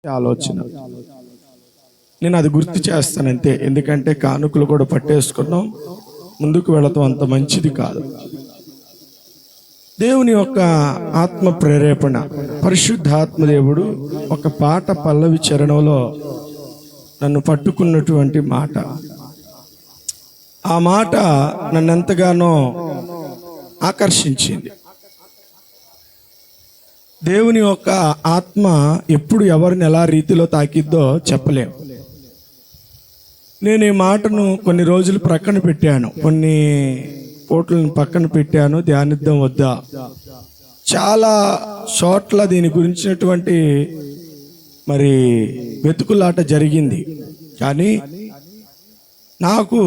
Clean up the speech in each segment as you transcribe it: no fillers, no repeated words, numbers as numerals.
ఆలోచన నేను అది గుర్తు చేస్తానంతే. ఎందుకంటే కానుకలు కూడా పట్టేసుకున్నాం, ముందుకు వెళతాం అంత మంచిది కాదు. దేవుని యొక్క ఆత్మ ప్రేరేపణ, పరిశుద్ధాత్మదేవుడు ఒక పాట పల్లవి చరణంలో నన్ను పట్టుకున్నటువంటి మాట, ఆ మాట నన్ను ఎంతగానో ఆకర్షించింది. దేవుని యొక్క ఆత్మ ఎప్పుడు ఎవరిని ఎలా రీతిలో తాకిద్దో చెప్పలేము. నేను ఈ మాటను కొన్ని రోజులు ప్రక్కన పెట్టాను, కొన్ని కోట్లను పక్కన పెట్టాను, ధ్యానిద్దాం వద్దా. చాలా చోట్ల దీని గురించినటువంటి మరి వెతుకులాట జరిగింది, కానీ నాకు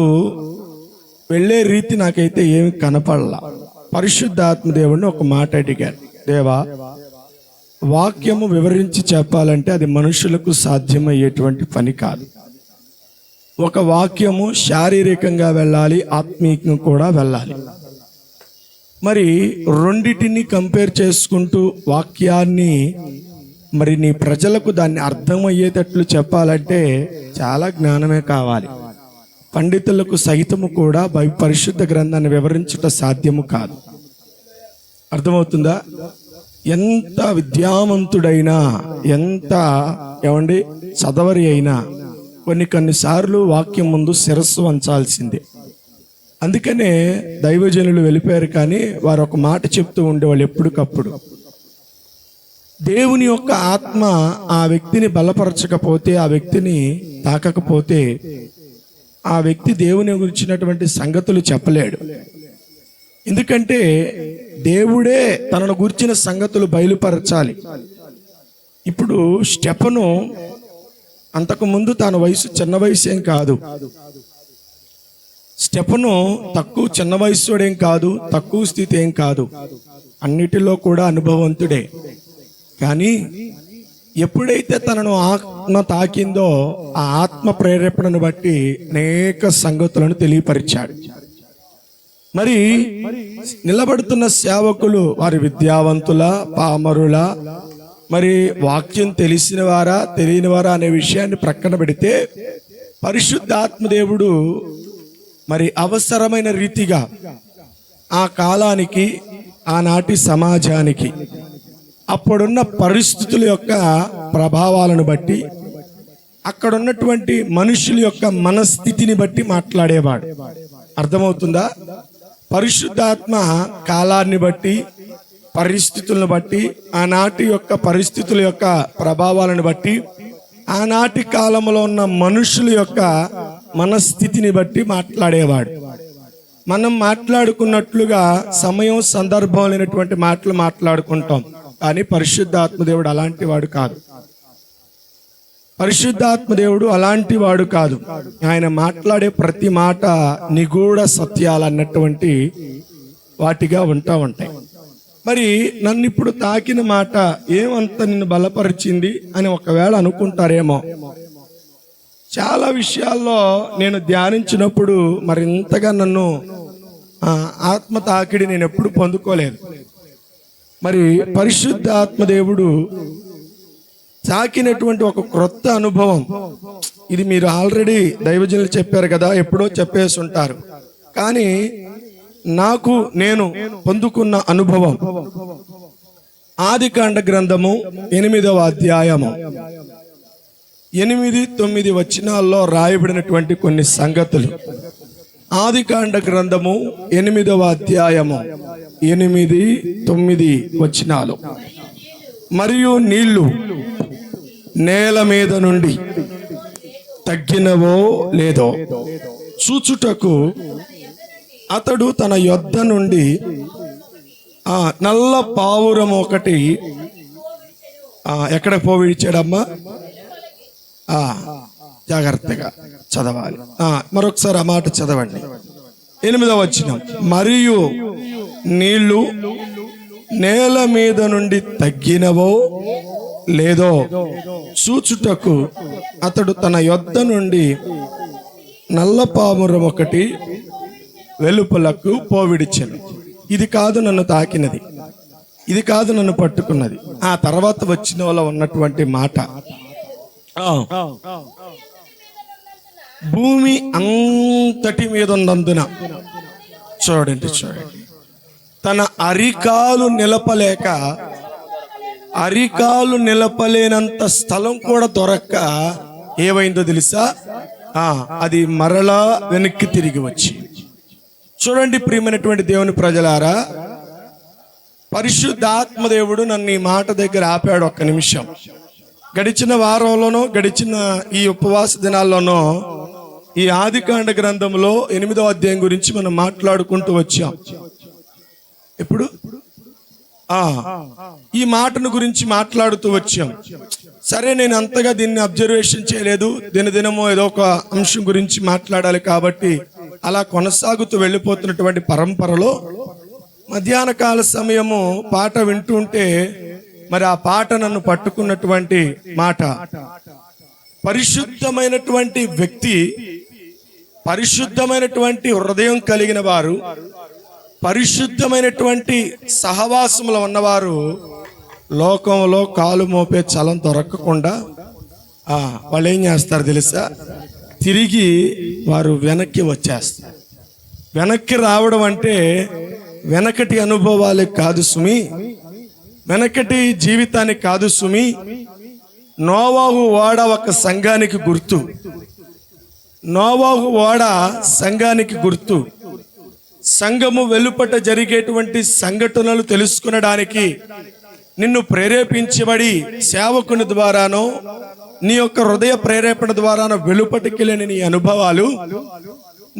వెళ్ళే రీతి నాకైతే ఏమి కనపడలా. పరిశుద్ధాత్మ దేవుడిని ఒక మాట అడిగాను, దేవా, వాక్యము వివరించి చెప్పాలంటే అది మనుషులకు సాధ్యమయ్యేటువంటి పని కాదు. ఒక వాక్యము శారీరకంగా వెళ్ళాలి, ఆత్మీయంగా కూడా వెళ్ళాలి. మరి రెండిటిని కంపేర్ చేసుకుంటూ వాక్యాన్ని మరి నీ ప్రజలకు దాన్ని అర్థమయ్యేటట్లు చెప్పాలంటే చాలా జ్ఞానమే కావాలి. పండితులకు సహితము కూడా పరిశుద్ధ గ్రంథాన్ని వివరించుట సాధ్యము కాదు. అర్థమవుతుందా? ఎంత విద్యావంతుడైనా, ఎంత చదవరి అయినా కొన్నిసార్లు వాక్యం ముందు శిరస్సు వంచాల్సిందే. అందుకనే దైవజనులు వెళ్ళిపోయారు, కానీ వారు ఒక మాట చెప్తూ ఉండేవాళ్ళు ఎప్పటికప్పుడు, దేవుని యొక్క ఆత్మ ఆ వ్యక్తిని బలపరచకపోతే, ఆ వ్యక్తిని తాకకపోతే ఆ వ్యక్తి దేవుని గురించినటువంటి సంగతులు చెప్పలేడు. ఎందుకంటే దేవుడే తనను గురించిన సంగతులు బయలుపరచాలి. ఇప్పుడు స్టెఫను అంతకుముందు తన వయసు చిన్న వయసు ఏం కాదు, స్టెఫను చిన్న వయసుడేం కాదు, తక్కువ స్థితి ఏం కాదు, అన్నిటిలో కూడా అనుభవవంతుడే. కానీ ఎప్పుడైతే తనను ఆత్మ తాకిందో ఆ ఆత్మ ప్రేరేపణను బట్టి అనేక సంగతులను తెలియపరిచాడు. మరి నిలబడుతున్న సేవకులు వారి విద్యావంతుల, పామరుల, మరి వాక్యం తెలిసిన వారా తెలియని వారా అనే విషయాన్ని ప్రక్కన పెడితే, పరిశుద్ధాత్మదేవుడు మరి అవసరమైన రీతిగా ఆ కాలానికి, ఆనాటి సమాజానికి, అప్పుడున్న పరిస్థితుల యొక్క ప్రభావాలను బట్టి, అక్కడున్నటువంటి మనుషుల యొక్క మనస్థితిని బట్టి మాట్లాడేవాడు. అర్థమవుతుందా? పరిశుద్ధాత్మ కాలాన్ని బట్టి, పరిస్థితులను బట్టి, ఆనాటి యొక్క పరిస్థితుల యొక్క ప్రభావాలను బట్టి, ఆనాటి కాలంలో ఉన్న మనుషుల యొక్క మనస్థితిని బట్టి మాట్లాడేవాడు. మనం మాట్లాడుకున్నట్లుగా సమయం సందర్భం లేనటువంటి మాటలు మాట్లాడుకుంటాం, కానీ పరిశుద్ధాత్మదేవుడు అలాంటి వాడు కాదు. పరిశుద్ధాత్మదేవుడు అలాంటి వాడు కాదు. ఆయన మాట్లాడే ప్రతి మాట నిగూఢ సత్యాలు అన్నటువంటి వాటిగా ఉంటాయి. మరి నన్ను ఇప్పుడు తాకిన మాట ఏమంత నిన్ను బలపరిచింది అని ఒకవేళ అనుకుంటారేమో. చాలా విషయాల్లో నేను ధ్యానించినప్పుడు మరింతగా నన్ను ఆత్మ తాకిడి నేను ఎప్పుడు పొందుకోలేదు. మరి పరిశుద్ధాత్మదేవుడు తాకినటువంటి ఒక క్రొత్త అనుభవం ఇది. మీరు ఆల్రెడీ దైవజనులు చెప్పారు కదా, ఎప్పుడో చెప్పేసి ఉంటారు, కానీ నేను పొందుకున్న అనుభవం ఆదికాండ గ్రంథము 8వ అధ్యాయము 8-9 వచనాల్లో రాయబడినటువంటి కొన్ని సంగతులు. ఆదికాండ గ్రంథము 8వ అధ్యాయము 8-9 వచనాలు. మరియు నీళ్లు నేల మీద నుండి తగ్గినవో లేదో చూచుటకు అతడు తన యొద్ద నుండి నల్ల పావురం ఒకటి ఎక్కడ పోవిడిచాడమ్మా? జాగ్రత్తగా చదవాలి. మరొకసారి ఆ మాట చదవండి. 8వ వచనం. మరియు నీళ్లు నేల మీద నుండి తగ్గినవో లేదో చూచుటకు అతడు తన యొద్ద నుండి నల్ల పావురం ఒకటి వెలుపలకు పోవిడిచెను. ఇది కాదు నన్ను తాకినది, ఇది కాదు నన్ను పట్టుకున్నది. ఆ తర్వాత వచ్చిన వాళ్ళ ఉన్నటువంటి మాట భూమి అంతటి మీద ఉన్నందున చూడండి, తన అరికాలు నిలపలేనంత స్థలం కూడా దొరక్క ఏమైందో తెలుసా? అది మరలా వెనక్కి తిరిగి వచ్చి. చూడండి ప్రియమైనటువంటి దేవుని ప్రజలారా, పరిశుద్ధాత్మదేవుడు నన్ను ఈ మాట దగ్గర ఆపాడు. ఒక్క నిమిషం. గడిచిన వారంలోనో, గడిచిన ఈ ఉపవాస దినాల్లోనో ఈ ఆదికాండ గ్రంథంలో 8వ అధ్యాయం గురించి మనం మాట్లాడుకుంటూ వచ్చాం. ఇప్పుడు ఈ మాటను గురించి మాట్లాడుతూ వచ్చాం. సరే, నేను అంతగా దీన్ని అబ్జర్వేషన్ చేయలేదు. దినదినమో ఏదో ఒక అంశం గురించి మాట్లాడాలి కాబట్టి అలా కొనసాగుతూ వెళ్ళిపోతున్నటువంటి పరంపరలో మధ్యాహ్న కాల సమయము పాట వింటుంటే మరి ఆ పాట నన్ను పట్టుకున్నటువంటి మాట, పరిశుద్ధమైనటువంటి వ్యక్తి, పరిశుద్ధమైనటువంటి హృదయం కలిగిన వారు, పరిశుద్ధమైనటువంటి సహవాసములో ఉన్నవారు లోకంలో కాలు మోపే చలం దొరకకుండా వాళ్ళు ఏం చేస్తారు తెలుసా? తిరిగి వారు వెనక్కి వచ్చేస్తారు. వెనక్కి రావడం అంటే వెనకటి అనుభవాలే కాదు సుమి, వెనకటి జీవితానికి కాదు సుమి. నోవాహు ఓడ ఒక సంఘానికి గుర్తు. నోవాహు ఓడ సంఘానికి గుర్తు. సంఘము వెలుపట జరిగేటువంటి సంఘటనలు తెలుసుకునడానికి నిన్ను ప్రేరేపించబడి సేవకుని ద్వారానో నీ యొక్క హృదయ ప్రేరేపణ ద్వారానో వెలుపటికి వెళ్ళిన నీ అనుభవాలు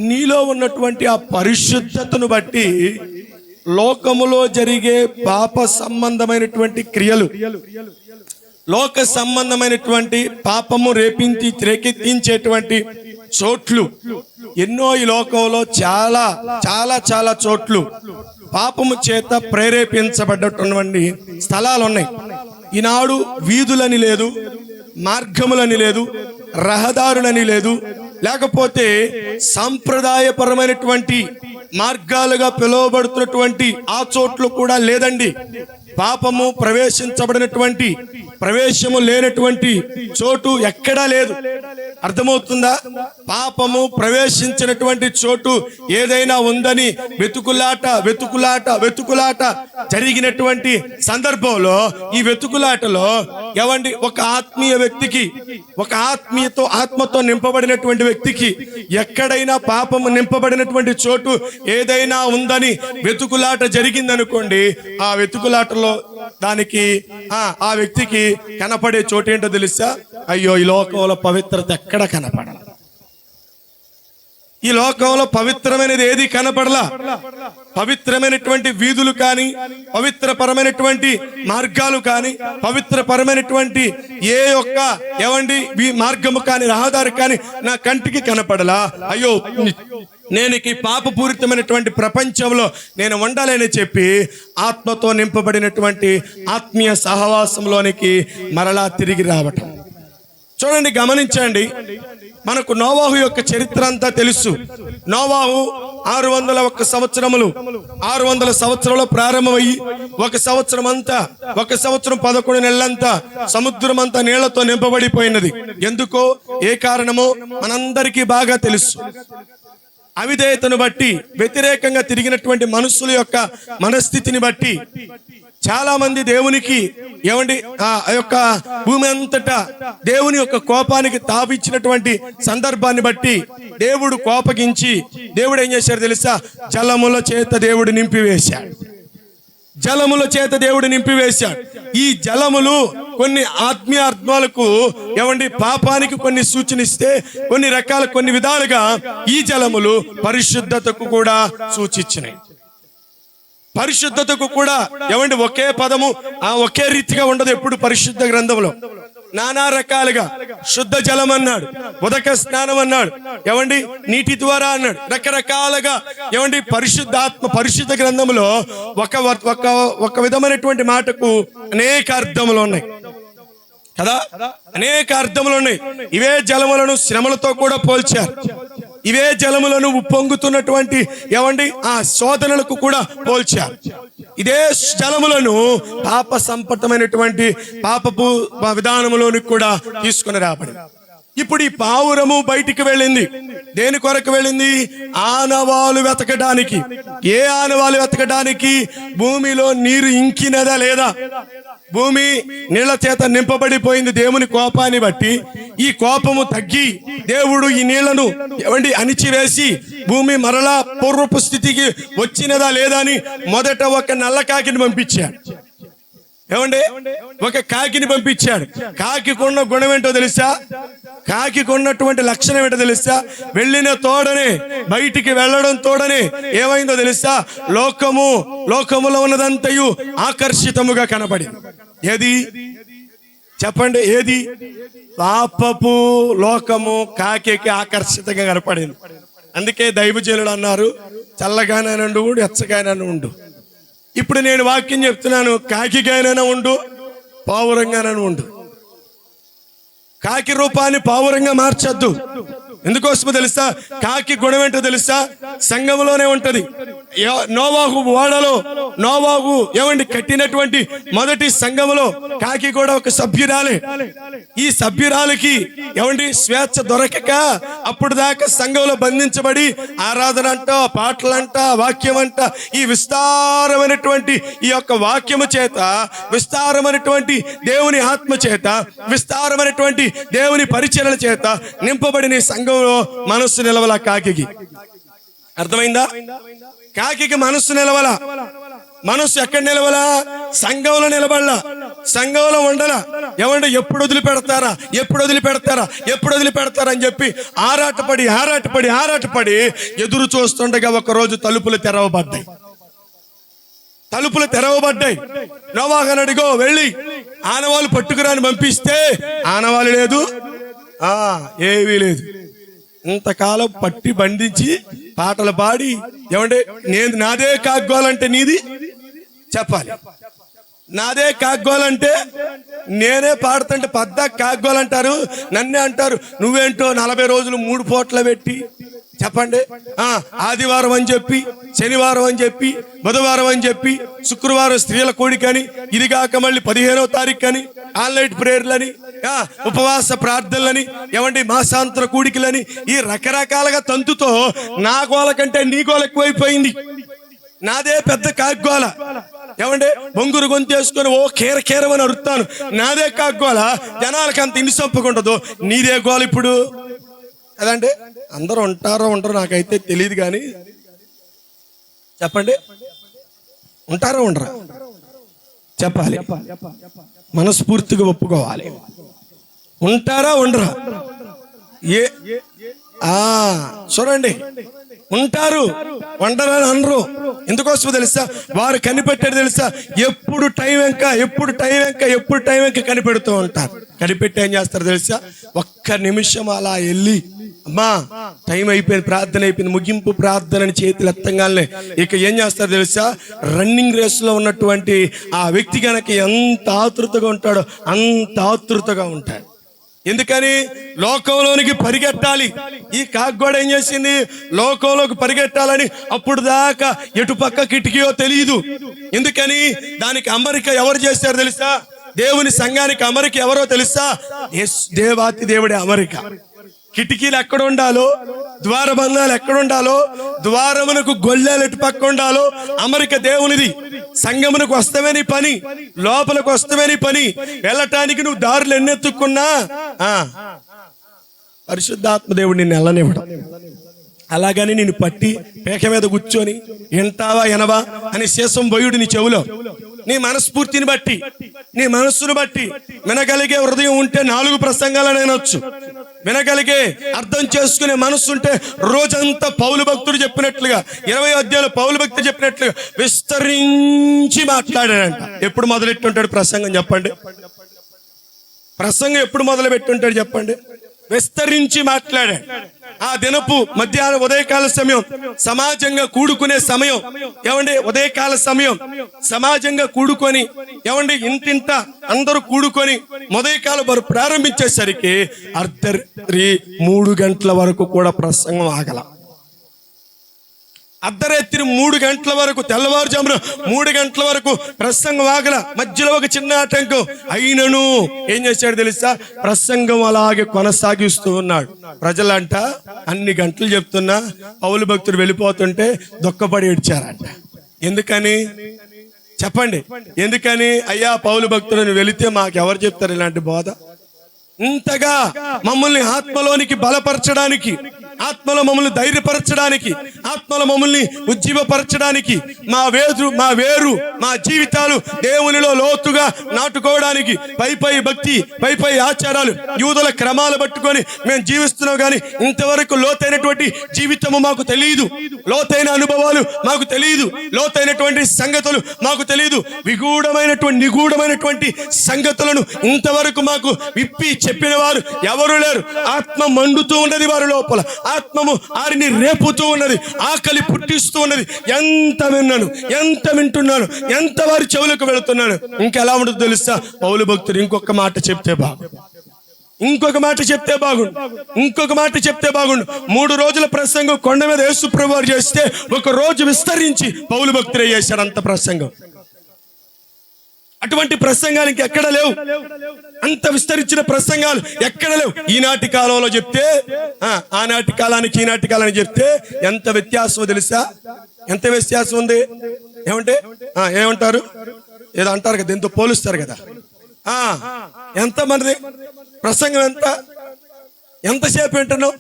నీలో ఉన్నటువంటి ఆ పరిశుద్ధతను బట్టి లోకములో జరిగే పాప సంబంధమైనటువంటి క్రియలు, లోక సంబంధమైనటువంటి పాపము రేకెత్తించేటువంటి చోట్లు ఎన్నో ఈ లోకంలో చాలా చాలా చాలా చోట్లు పాపము చేత ప్రేరేపించబడ్డటువంటి స్థలాలు ఉన్నాయి. ఈనాడు వీధులని లేదు, మార్గములని లేదు, రహదారులని లేదు, లేకపోతే సాంప్రదాయపరమైనటువంటి మార్గాలుగా పిలువబడుతున్నటువంటి ఆ చోట్లు కూడా లేదండి. పాపము ప్రవేశించబడినటువంటి, ప్రవేశము లేనటువంటి చోటు ఎక్కడా లేదు. అర్థమవుతుందా? పాపము ప్రవేశించినటువంటి చోటు ఏదైనా ఉందని వెతుకులాట జరిగినటువంటి సందర్భంలో ఈ వెతుకులాటలో ఏమండి, ఒక ఆత్మీయ వ్యక్తికి, ఒక ఆత్మతో నింపబడినటువంటి వ్యక్తికి ఎక్కడైనా పాపము నింపబడినటువంటి చోటు ఏదైనా ఉందని వెతుకులాట జరిగిందనుకోండి, ఆ వెతుకులాటలో దానికి ఆ వ్యక్తికి కనపడే చోటు ఏంటో తెలుసా? అయ్యో, ఈ లోకంలో పవిత్రత ఎక్కడ కనపడాల, ఈ లోకంలో పవిత్రమైనది ఏది కనపడలా. పవిత్రమైనటువంటి వీధులు కానీ, పవిత్రపరమైనటువంటి మార్గాలు కానీ, పవిత్రపరమైనటువంటి ఏ ఒక్క మార్గము కానీ, రహదారి కానీ నా కంటికి కనపడలా. అయ్యో, నేను ఈ పాపపూరితమైనటువంటి ప్రపంచంలో నేను ఉండాలని చెప్పి ఆత్మతో నింపబడినటువంటి ఆత్మీయ సహవాసంలోనికి మరలా తిరిగి రావటం. చూడండి, గమనించండి. మనకు నోవాహు యొక్క చరిత్ర అంతా తెలుసు. నోవాహు 601 సంవత్సరములు, 600 సంవత్సరంలో ప్రారంభమయ్యి 1 సంవత్సరం 11 నెలలంతా సముద్రం అంతా నీళ్లతో నింపబడిపోయినది. ఎందుకో, ఏ కారణమో మనందరికీ బాగా తెలుసు. అవిధేయతను బట్టి, వ్యతిరేకంగా తిరిగినటువంటి మనుషుల యొక్క మనస్థితిని బట్టి చాలా మంది దేవునికి ఆ యొక్క భూమి అంతటా దేవుని యొక్క కోపానికి తావిచ్చినటువంటి సందర్భాన్ని బట్టి దేవుడు కోపగించి దేవుడు ఏం చేశాడు తెలుసా? జలముల చేత దేవుడు నింపివేశాడు. ఈ జలములు కొన్ని ఆత్మీయ అర్థాలకు పాపానికి కొన్ని సూచనిస్తే, కొన్ని విధాలుగా ఈ జలములు పరిశుద్ధతకు కూడా సూచించినాయి. పరిశుద్ధతకు కూడా ఒకే పదము ఒకే రీతిగా ఉండదు. ఎప్పుడు పరిశుద్ధ గ్రంథంలో నానా రకాలుగా శుద్ధ జలం అన్నాడు, ఉదక స్నానం అన్నాడు, నీటి ద్వారా అన్నాడు, రకరకాలుగా పరిశుద్ధ గ్రంథంలో ఒక విధమైనటువంటి మాటకు అనేక అర్థములు ఉన్నాయి కదా, అనేక అర్థములు ఉన్నాయి. ఇవే జలములను శ్రమలతో కూడా పోల్చారు. ఇవే జలములను ఉప్పొంగుతున్నటువంటి ఆ శోధనలకు కూడా పోల్చారు. ఇదే జలములను పాప సంపత్తమైనటువంటి పాపపు విధానములోనికి కూడా తీసుకుని రాబడి. ఇప్పుడు ఈ పావురము బయటికి వెళ్ళింది. దేని కొరకు వెళ్ళింది? ఆనవాలు వెతకడానికి. ఏ ఆనవాలు వెతకడానికి? భూమిలో నీరు ఇంకినదా లేదా? భూమి నీళ్ల చేత నింపబడిపోయింది దేవుని కోపాన్ని బట్టి. ఈ కోపము తగ్గి దేవుడు ఈ నీళ్లను అణిచివేసి భూమి మరలా పూర్వపు స్థితికి వచ్చినదా లేదా అని మొదట ఒక నల్ల కాకిని పంపించాడు. ఒక కాకిని పంపించాడు. కాకికున్న గుణం ఏంటో తెలుసా? కాకికున్నటువంటి లక్షణం ఏంటో తెలుసా? వెళ్ళిన తోడనే, బయటికి వెళ్ళడం తోడనే ఏమైందో తెలుసా? లోకములో ఉన్నదంతయు ఆకర్షితముగా కనబడింది. ఏది చెప్పండి? ఏది? పాపపు లోకము కాకి ఆకర్షితంగా కనపడింది. అందుకే దైవజనులు అన్నారు, చల్లగానైనా ఉండు, ఎచ్చగానైనా ఉండు. ఇప్పుడు నేను వాక్యం చెప్తున్నాను, కాకిగానైనా ఉండు, పావురంగానైనా ఉండు. కాకి రూపాన్ని పావురంగా మార్చొద్దు. ఎందుకోసమో తెలుసా? కాకి గుణం ఏంటో తెలుసా? సంఘంలోనే ఉంటది. నోవాహు ఓడలో నోవాహు కట్టినటువంటి మొదటి సంఘములో కాకి కూడా ఒక సభ్యురాలే. ఈ సభ్యురాలకి స్వేచ్ఛ దొరకక అప్పుడు దాకా సంఘంలో బంధించబడి ఆరాధన అంట, పాటలంట, వాక్యం అంట, ఈ విస్తారమైనటువంటి ఈ యొక్క వాక్యము చేత, విస్తారమైనటువంటి దేవుని ఆత్మ చేత, విస్తారమైనటువంటి దేవుని పరిచర్యల చేత నింపబడిన సంఘంలో మనస్సు నిలవల. కాకి అర్థమైందా? కాకి మనస్సు నిలవల. మనస్సు ఎక్కడ నిలవలా? సంఘంలో నిలబడలా, సంఘంలో ఉండలా. ఎప్పుడు వదిలిపెడతారా, ఎప్పుడు వదిలిపెడతారా, ఎప్పుడు వదిలిపెడతారా అని చెప్పి ఆరాటపడి ఎదురు చూస్తుండగా ఒకరోజు తలుపులు తెరవబడ్డాయి. నోవాహు అడిగో వెళ్ళి ఆనవాళ్ళు పట్టుకురాని పంపిస్తే ఆనవాళ్ళు లేదు, ఏమీ లేదు. ఇంతకాలం పట్టి బంధించి పాటలు పాడి నేను నాదే కాగ్గోలంటే నీది చెప్పాలి. నాదే కాగ్గోలంటే నేనే పాడుతుంటే పద్దా కాగ్గోలంటారు, నన్నే అంటారు. నువ్వేంటో 40 రోజులు 3 పూట్ల పెట్టి చెప్పండి. ఆదివారం అని చెప్పి, శనివారం అని చెప్పి, బుధవారం అని చెప్పి, శుక్రవారం స్త్రీల కోడికని, ఇది కాక మళ్ళీ 15వ తారీఖు అని ఆన్లైన్ ప్రేయర్లని, ఉపవాస ప్రార్థనలని, మాసాంతర కూడికలని, ఈ రకరకాలుగా తంతుతో నా గోల కంటే నీ గోల ఎక్కువైపోయింది. నాదే పెద్ద కాగ్గోల. బొంగురు గొంతేసుకొని ఓ కేరమని అరుస్తాను. నాదే కాగ్గోల. జనాలకి అంత ఇనిసొప్పుకుండదు. నీదే గోల ఇప్పుడు కదండి. అందరూ ఉంటారో ఉండరో నాకైతే తెలియదు, కానీ చెప్పండి, ఉంటారో ఉండరా చెప్పాలి. మనస్ఫూర్తిగా ఒప్పుకోవాలి. ఉంటారా ఉండరా? చూడండి, ఉంటారు, వండరని అనరు. ఎందుకోసమో తెలుసా? వారు కనిపెట్టారు తెలుసా? ఎప్పుడు టైం వెంక కనిపెడుతూ ఉంటారు. కనిపెట్టి ఏం చేస్తారు తెలుసా? ఒక్క నిమిషం అలా వెళ్ళి, అమ్మా టైం అయిపోయింది, ప్రార్థన అయిపోయింది, ముగింపు ప్రార్థనని చేతులు ఎత్తంగానే ఇక ఏం చేస్తారు తెలుసా? రన్నింగ్ రేస్ లో ఉన్నటువంటి ఆ వ్యక్తి కనుక ఎంత ఆతృతగా ఉంటాడో అంత ఆతృతగా ఉంటాడు. ఎందుకని? లోకంలోనికి పరిగెట్టాలి. ఈ కాగ్గోడ ఏం చేసింది? లోకంలోకి పరిగెట్టాలని అప్పుడు దాకా ఎటు పక్క కిటికీయో తెలియదు. ఎందుకని? దానికి అమరిక ఎవరు చేశారు తెలుసా? దేవుని సంఘానికి అమరిక ఎవరో తెలుసా? దేవాతి దేవుడి అమరిక. కిటికీలు ఎక్కడ ఉండాలో, ద్వారబంధాలు ఎక్కడ ఉండాలో, ద్వారమునకు గొల్లెలు ఎటు పక్క ఉండాలో అమరిక దేవునిది. సంఘమునకు వస్తమే నీ పని, లోపలికి వస్తమే నీ పని. వెళ్ళటానికి నువ్వు దారులు ఎన్నెత్తుకున్నా పరిశుద్ధాత్మ దేవుడు నిన్ను వెళ్ళనివ్వడం. అలాగని నిన్ను పట్టి పేక మీద కూర్చొని ఎంటావా ఎనవా అని శేషం బోయుడు నీ చెవులో. నీ మనస్ఫూర్తిని బట్టి, నీ మనస్సును బట్టి వినగలిగే హృదయం ఉంటే 4 ప్రసంగాలను వినొచ్చు. వినగలిగే అర్థం చేసుకునే మనస్సు ఉంటే రోజంతా పౌలు భక్తుడు చెప్పినట్లుగా 20వ అధ్యాయంలో పౌలు భక్తుడు చెప్పినట్లుగా విస్తరించి మాట్లాడాడంట. ఎప్పుడు మొదలెట్టుంటాడు ప్రసంగం చెప్పండి? ప్రసంగం ఎప్పుడు మొదలు పెట్టుంటాడు చెప్పండి? విస్తరించి మాట్లాడాడు. ఆ దినపు మధ్యాహ్నం ఉదయకాల సమయం, సమాజంగా కూడుకునే సమయం, ఉదయకాల సమయం సమాజంగా కూడుకొని ఇంటింట అందరూ కూడుకొని ఉదయకాల వారు ప్రారంభించేసరికి అర్ధరాత్రి 3 గంటల వరకు కూడా ప్రసంగం ఆగల. అర్ధరాత్రి 3 గంటల వరకు, తెల్లవారుజామున 3 గంటల వరకు ప్రసంగం ఆగల. మధ్యలో ఒక చిన్న ఆటంకం అయినను ఏం చేశాడు తెలుసా? ప్రసంగం అలాగే కొనసాగిస్తూ ఉన్నాడు. ప్రజలంట అన్ని గంటలు చెప్తున్నా పౌలు భక్తుడు వెళ్ళిపోతుంటే దుఃఖపడి ఏడ్చారంట. ఎందుకని చెప్పండి? ఎందుకని? అయ్యా పౌలు భక్తుడు వెళితే మాకెవరు చెప్తారు ఇలాంటి బోధ? ఇంతగా మమ్మల్ని ఆత్మలోనికి బలపరచడానికి, ఆత్మలో మమ్మల్ని ధైర్యపరచడానికి, ఆత్మలో మమ్మల్ని ఉజ్జీవపరచడానికి, మా వేరు మా జీవితాలు దేవునిలో లోతుగా నాటుకోవడానికి పై భక్తి, పై ఆచారాలు, యూదుల క్రమాలు పట్టుకొని మేము జీవిస్తున్నాం. కానీ ఇంతవరకు లోతైనటువంటి జీవితము మాకు తెలియదు, లోతైన అనుభవాలు మాకు తెలియదు, లోతైనటువంటి సంగతులు మాకు తెలియదు, నిగూఢమైనటువంటి సంగతులను ఇంతవరకు మాకు విప్పి చెప్పిన వారు ఎవరు లేరు. ఆత్మ మండుతూ ఉన్నది వారి లోపల, ఆత్మము ఆరిని రేపుతూ ఉన్నది, ఆకలి పుట్టిస్తూ ఉన్నది. ఎంత విన్నాను, ఎంత వింటున్నాను, ఎంత వారి చెవులకు వెళుతున్నాను. ఇంకెలా ఉండదు తెలుసా? పౌలు భక్తుడు ఇంకొక మాట చెప్తే బాగుండు, ఇంకొక మాట చెప్తే బాగుండు. 3 రోజుల ప్రసంగం కొండ మీద యేసు ప్రభువు వారు చేస్తే 1 రోజు విస్తరించి పౌలు భక్తుడే చేశాడు అంత ప్రసంగం. అటువంటి ప్రసంగాలు ఇంకెక్కడ లేవు, అంత విస్తరించిన ప్రసంగాలు ఎక్కడ లేవు. ఈనాటి కాలంలో చెప్తే ఆనాటి కాలానికి ఈనాటి కాలానికి చెప్తే ఎంత వ్యత్యాసం తెలుసా? ఎంత వ్యత్యాసం ఉంది? ఏమంటారు? ఏదో అంటారు కదా, ఎంతో పోలుస్తారు కదా. ఎంత మనది ప్రసంగం? ఎంతసేపు వింటున్నావు?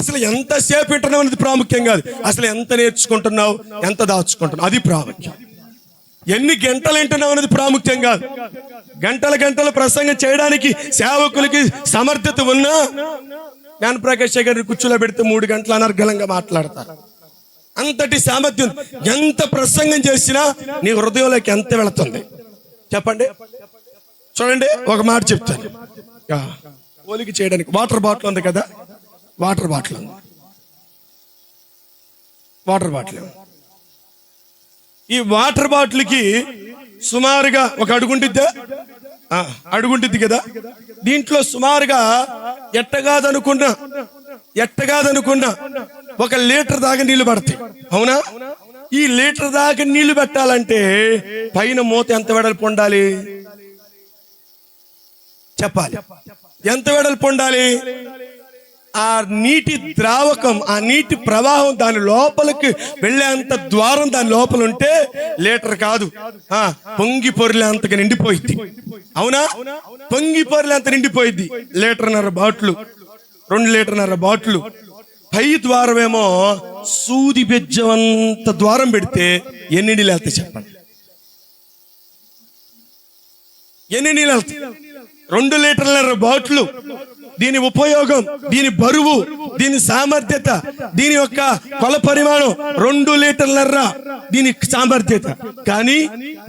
అసలు ఎంతసేపు వింటున్నావు అనేది ప్రాముఖ్యం కాదు, అసలు ఎంత నేర్చుకుంటున్నావు, ఎంత దాచుకుంటున్నావు అది ప్రాముఖ్యం. ఎన్ని గంటలు వింటున్నావు అనేది ప్రాముఖ్యం కాదు. గంటల ప్రసంగం చేయడానికి సేవకులకి సమర్థత ఉన్నా జ్ఞానప్రకాష్ గారిని కుర్చీలో పెడితే 3 గంటలు అనర్గళంగా మాట్లాడతారు. అంతటి సామర్థ్యం. ఎంత ప్రసంగం చేసినా నీ హృదయంలోకి ఎంత వెళుతుంది చెప్పండి? చూడండి, ఒక మాట చెప్తాను. పోలిక చేయడానికి వాటర్ బాటిల్ ఉంది కదా, వాటర్ బాటిల్ ఈ వాటర్ బాటిల్కి సుమారుగా ఒక అడుగుంటుంది కదా. దీంట్లో సుమారుగా ఎట్టగాదనుకున్నా 1 లీటర్ దాకా నీళ్లు పడతాయి. అవునా? ఈ లీటర్ దాకా నీళ్లు పెట్టాలంటే పైన మూత ఎంత వెడల్పు ఉండాలి చెప్పాలి? ఎంత వెడల్పు ఉండాలి? ఆ నీటి ద్రావకం, ఆ నీటి ప్రవాహం దాని లోపలికి వెళ్ళేంత ద్వారం దాని లోపల ఉంటే లీటర్ కాదు, పొంగి పొరిలేంతగా నిండిపోయింది. అవునా? పొంగి పొరిలేంత నిండిపోయింది. 1.5 బాటిల్, 2.5 బాటిల్. పై ద్వారమేమో సూది బెజ్జమంత ద్వారం పెడితే ఎన్ని నీళ్ళు వెళ్తాయి చెప్పండి? ఎన్ని నీళ్ళు వెళ్తాయి? 2.5 బాటిల్. దీని ఉపయోగం, దీని బరువు, దీని సామర్థ్యత, దీని యొక్క కొల పరిమాణం 2.5 లీటర్ల దీని సామర్థ్యత. కానీ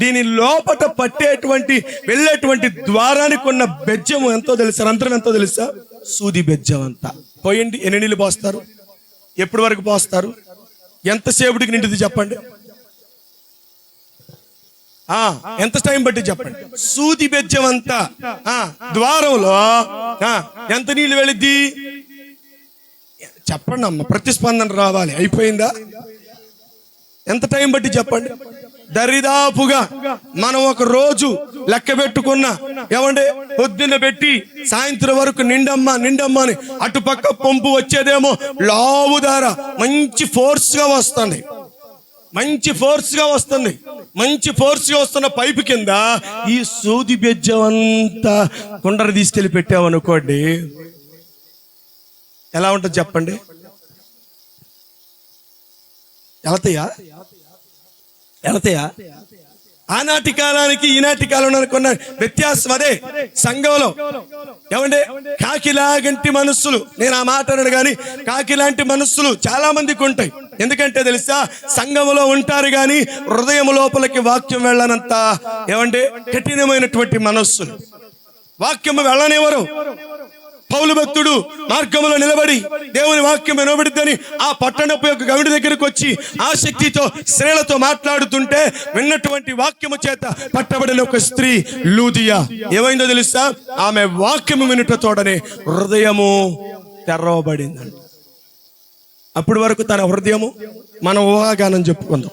దీని లోపట పట్టేటువంటి వెళ్ళేటువంటి ద్వారానికి ఉన్న బెజ్జము ఎంతో తెలుసా? అంతరం ఎంతో తెలుసా? సూది బెజ్జం అంతా. పోయండి, ఎన్ని నీళ్ళు పోస్తారు? ఎప్పటి వరకు పోస్తారు? ఎంతసేపటికి నిండుది చెప్పండి? ఎంత టైం బట్టి చెప్పండి? సూది బెజ్జం అంతా ద్వారంలో ఎంత నీళ్ళు వెళ్ళిద్ది చెప్పండి అమ్మ, ప్రతిస్పందన రావాలి. అయిపోయిందా? ఎంత టైం బట్టి చెప్పండి? దరిదాపుగా మనం 1 రోజు లెక్క పెట్టుకున్నా పొద్దున్న పెట్టి సాయంత్రం వరకు నిండమ్మా అని అటుపక్క పంపు వచ్చేదేమో లావు దార మంచి ఫోర్స్ గా వస్తుంది, మంచి ఫోర్స్ గా వస్తున్న పైపు కింద ఈ సూది బెజ్జం అంతా కుండరు తీసుకెళ్లి పెట్టామనుకోండి, ఎలా ఉంటుంది చెప్పండి? వెళతాయా? ఆనాటి కాలానికి ఈనాటి కాలానికి ఉన్న వ్యత్యాసం అదే. సంఘంలో కాకిలాంటి మనస్సులు, నేను ఆ మాట అన్నాడు కానీ కాకిలాంటి మనస్సులు చాలా మందికి ఉంటాయి. ఎందుకంటే తెలుసా, సంఘములో ఉంటారు కానీ హృదయం లోపలికి వాక్యం వెళ్ళనంత కఠినమైనటువంటి మనస్సులు. వాక్యము వెళ్ళనివ్వరు. పౌలు భక్తుడు మార్గములో నిలబడి దేవుని వాక్యం వినబడిద్దని ఆ పట్టణపు యొక్క గవిడి దగ్గరకు వచ్చి ఆసక్తితో స్త్రీలతో మాట్లాడుతుంటే విన్నటువంటి వాక్యము చేత పట్టబడిన ఒక స్త్రీ లూదియా ఏమైందో తెలుసా? ఆమె వాక్యము వినుటతోడనే హృదయము తెరవబడిందంట. అప్పటి వరకు తన హృదయము మన ఊహాగానం చెప్పుకుందాం,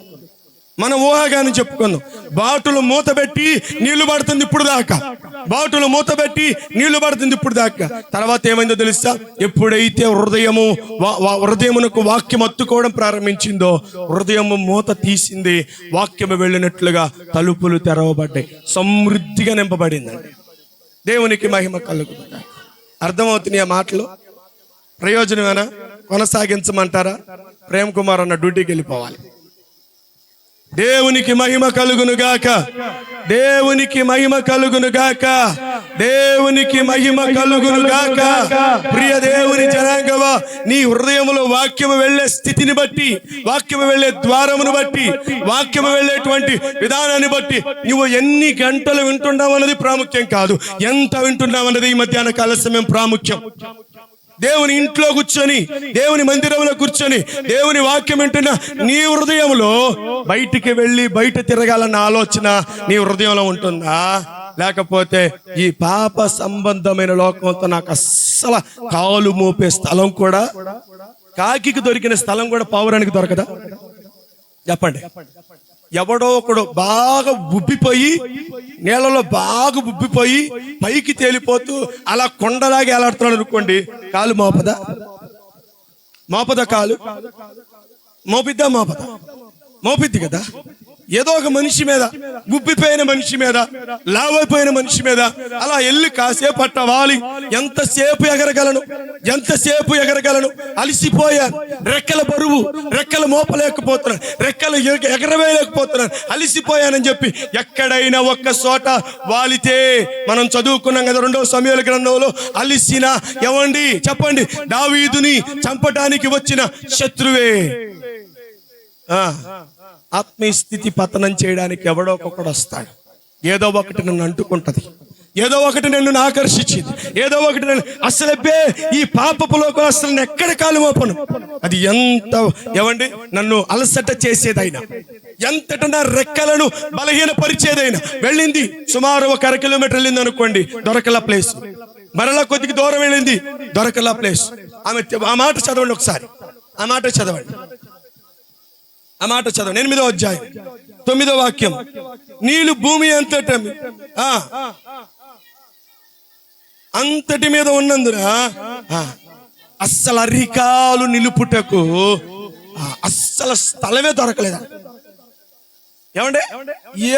మన ఊహాగానం చెప్పుకుందాం. బాటులు మూత పెట్టి నీళ్లు పడుతుంది ఇప్పుడు దాకా, బాటులు మూత పెట్టి నీళ్లు పడుతుంది ఇప్పుడు దాకా. తర్వాత ఏమైందో తెలుసా? ఎప్పుడైతే హృదయమునకు వాక్యం అత్తుకోవడం ప్రారంభించిందో, హృదయము మూత తీసింది, వాక్యము వెళ్ళినట్లుగా తలుపులు తెరవబడ్డాయి, సమృద్ధిగా నింపబడిందండి. దేవునికి మహిమ కలుగుతుంది. అర్థమవుతుంది ఆ మాటలు? ప్రయోజనమేనా? కొనసాగించమంటారా? ప్రేమ్ కుమార్ అన్న డ్యూటీకి వెళ్ళిపోవాలి. దేవునికి మహిమ కలుగును గాక, దేవునికి మహిమ కలుగును గాక, దేవునికి మహిమ కలుగును గాక. ప్రియ దేవుని జనాంగమా, నీ హృదయంలో వాక్యము వెళ్ళే స్థితిని బట్టి, వాక్యము వెళ్ళే ద్వారమును బట్టి, వాక్యము వెళ్ళేటువంటి విధానాన్ని బట్టి నువ్వు ఎన్ని గంటలు వింటున్నావు అన్నది ప్రాముఖ్యం కాదు, ఎంత వింటున్నావు అన్నది ఈ మధ్యాహ్న కాల సమయం ప్రాముఖ్యం. దేవుని ఇంట్లో కూర్చొని, దేవుని మందిరంలో కూర్చొని దేవుని వాక్యం వింటున్న నీ హృదయంలో బయటికి వెళ్ళి బయట తిరగాలన్న ఆలోచన నీ హృదయంలో ఉంటుందా? లేకపోతే ఈ పాప సంబంధమైన లోకంతో నాకు అస్సలు కాలు మోపే స్థలం కూడా, కాకి దొరికిన స్థలం కూడా పావురానికి దొరకదా? చెప్పండి. ఎవడో ఒకడు బాగా ఉబ్బిపోయి, నీళ్ళలో బాగా ఉబ్బిపోయి పైకి తేలిపోతూ అలా కొండలాగా ఎలాడుతున్నాడు అనుకోండి, కాలు మోపదా? మోపదా? కాలు మోపిద్దా? మోపదా? మోపిద్ది కదా. ఏదో ఒక మనిషి మీద, ఉబ్బిపోయిన మనిషి మీద, లావైపోయిన మనిషి మీద అలా వెళ్ళి కాసేపు అట్టవాలి. ఎంతసేపు ఎగరగలను, ఎంతసేపు ఎగరగలను? అలిసిపోయాను, రెక్కల బరువు, రెక్కలు మోపలేకపోతున్నాను, రెక్కలు ఎగరవేయలేకపోతున్నాను, అలిసిపోయానని చెప్పి ఎక్కడైనా ఒక్క చోట వాలితే, మనం చదువుకున్నాం కదా 2వ సమూయేలు గ్రంథంలో, అలిసిన ఎవండి చెప్పండి, దావీదుని చంపటానికి వచ్చిన శత్రువే. ఆత్మీయ స్థితి పతనం చేయడానికి ఎవడో ఒకడు వస్తాడు. ఏదో ఒకటి నన్ను అంటుకుంటది, ఏదో ఒకటి నన్ను ఆకర్షించింది, ఏదో ఒకటి నన్ను అసలు ఈ పాపపులోకి అసలు ఎక్కడ కాలు మోపను. అది ఎంత ఏమండి నన్ను అలసట చేసేదైనా, ఎంతట నా రెక్కలను బలహీన పరిచేదైనా వెళ్ళింది. సుమారు 1 కిలోమీటర్ వెళ్ళింది అనుకోండి, దొరకల ప్లేస్. మరలా కొద్దిగా దూరం వెళ్ళింది, దొరకల ప్లేస్. ఆ మాట చదవండి ఒకసారి, ఆ మాట చదవండి, ఆ మాట చదవండి. 8వ అధ్యాయం 9వ వాక్యం. నీళ్ళు భూమి అంతటి మీద ఉన్నందున అస్సలు అరికాలు నిలుపుటకు అస్సలు స్థలమే దొరకలేదా? ఏమంటే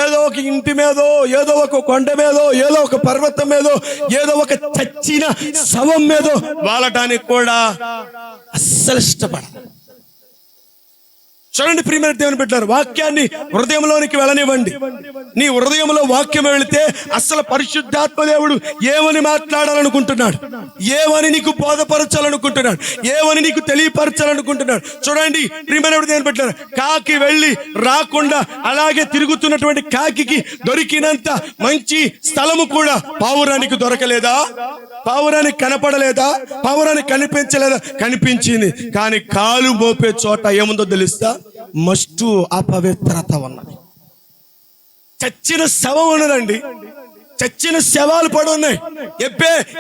ఏదో ఒక ఇంటి మీదో, ఏదో ఒక కొండ మీదో, ఏదో ఒక పర్వతం మీదో, ఏదో ఒక చచ్చిన శవం మీదో వాలటానికి కూడా అస్సలు ఇష్టపడదు. చూడండి ప్రియమైన దేవుని బిడ్డలారా, వాక్యాన్ని హృదయంలోనికి వెళ్ళనివ్వండి. నీ హృదయంలో వాక్యం వెళితే అసలు పరిశుద్ధాత్మ దేవుడు ఏమని మాట్లాడాలనుకుంటున్నాడు, ఏమని నీకు బోధపరచాలనుకుంటున్నాడు, ఏమని నీకు తెలియపరచాలనుకుంటున్నాడు. చూడండి ప్రియమైన దేవుని బిడ్డలారా, కాకి వెళ్ళి రాకుండా అలాగే తిరుగుతున్నటువంటి కాకి దొరికినంత మంచి స్థలము కూడా పావురానికి దొరకలేదా? పావురానికి కనపడలేదా? పావురానికి కనిపించలేదా? కనిపించింది. కానీ కాలు మోపే చోట ఏముందో తెలుస్తా? మస్టు అపవిత్రత ఉన్నది. చచ్చిన శవం ఉన్నదండి, చచ్చిన శవాలు పడి ఉన్నాయి.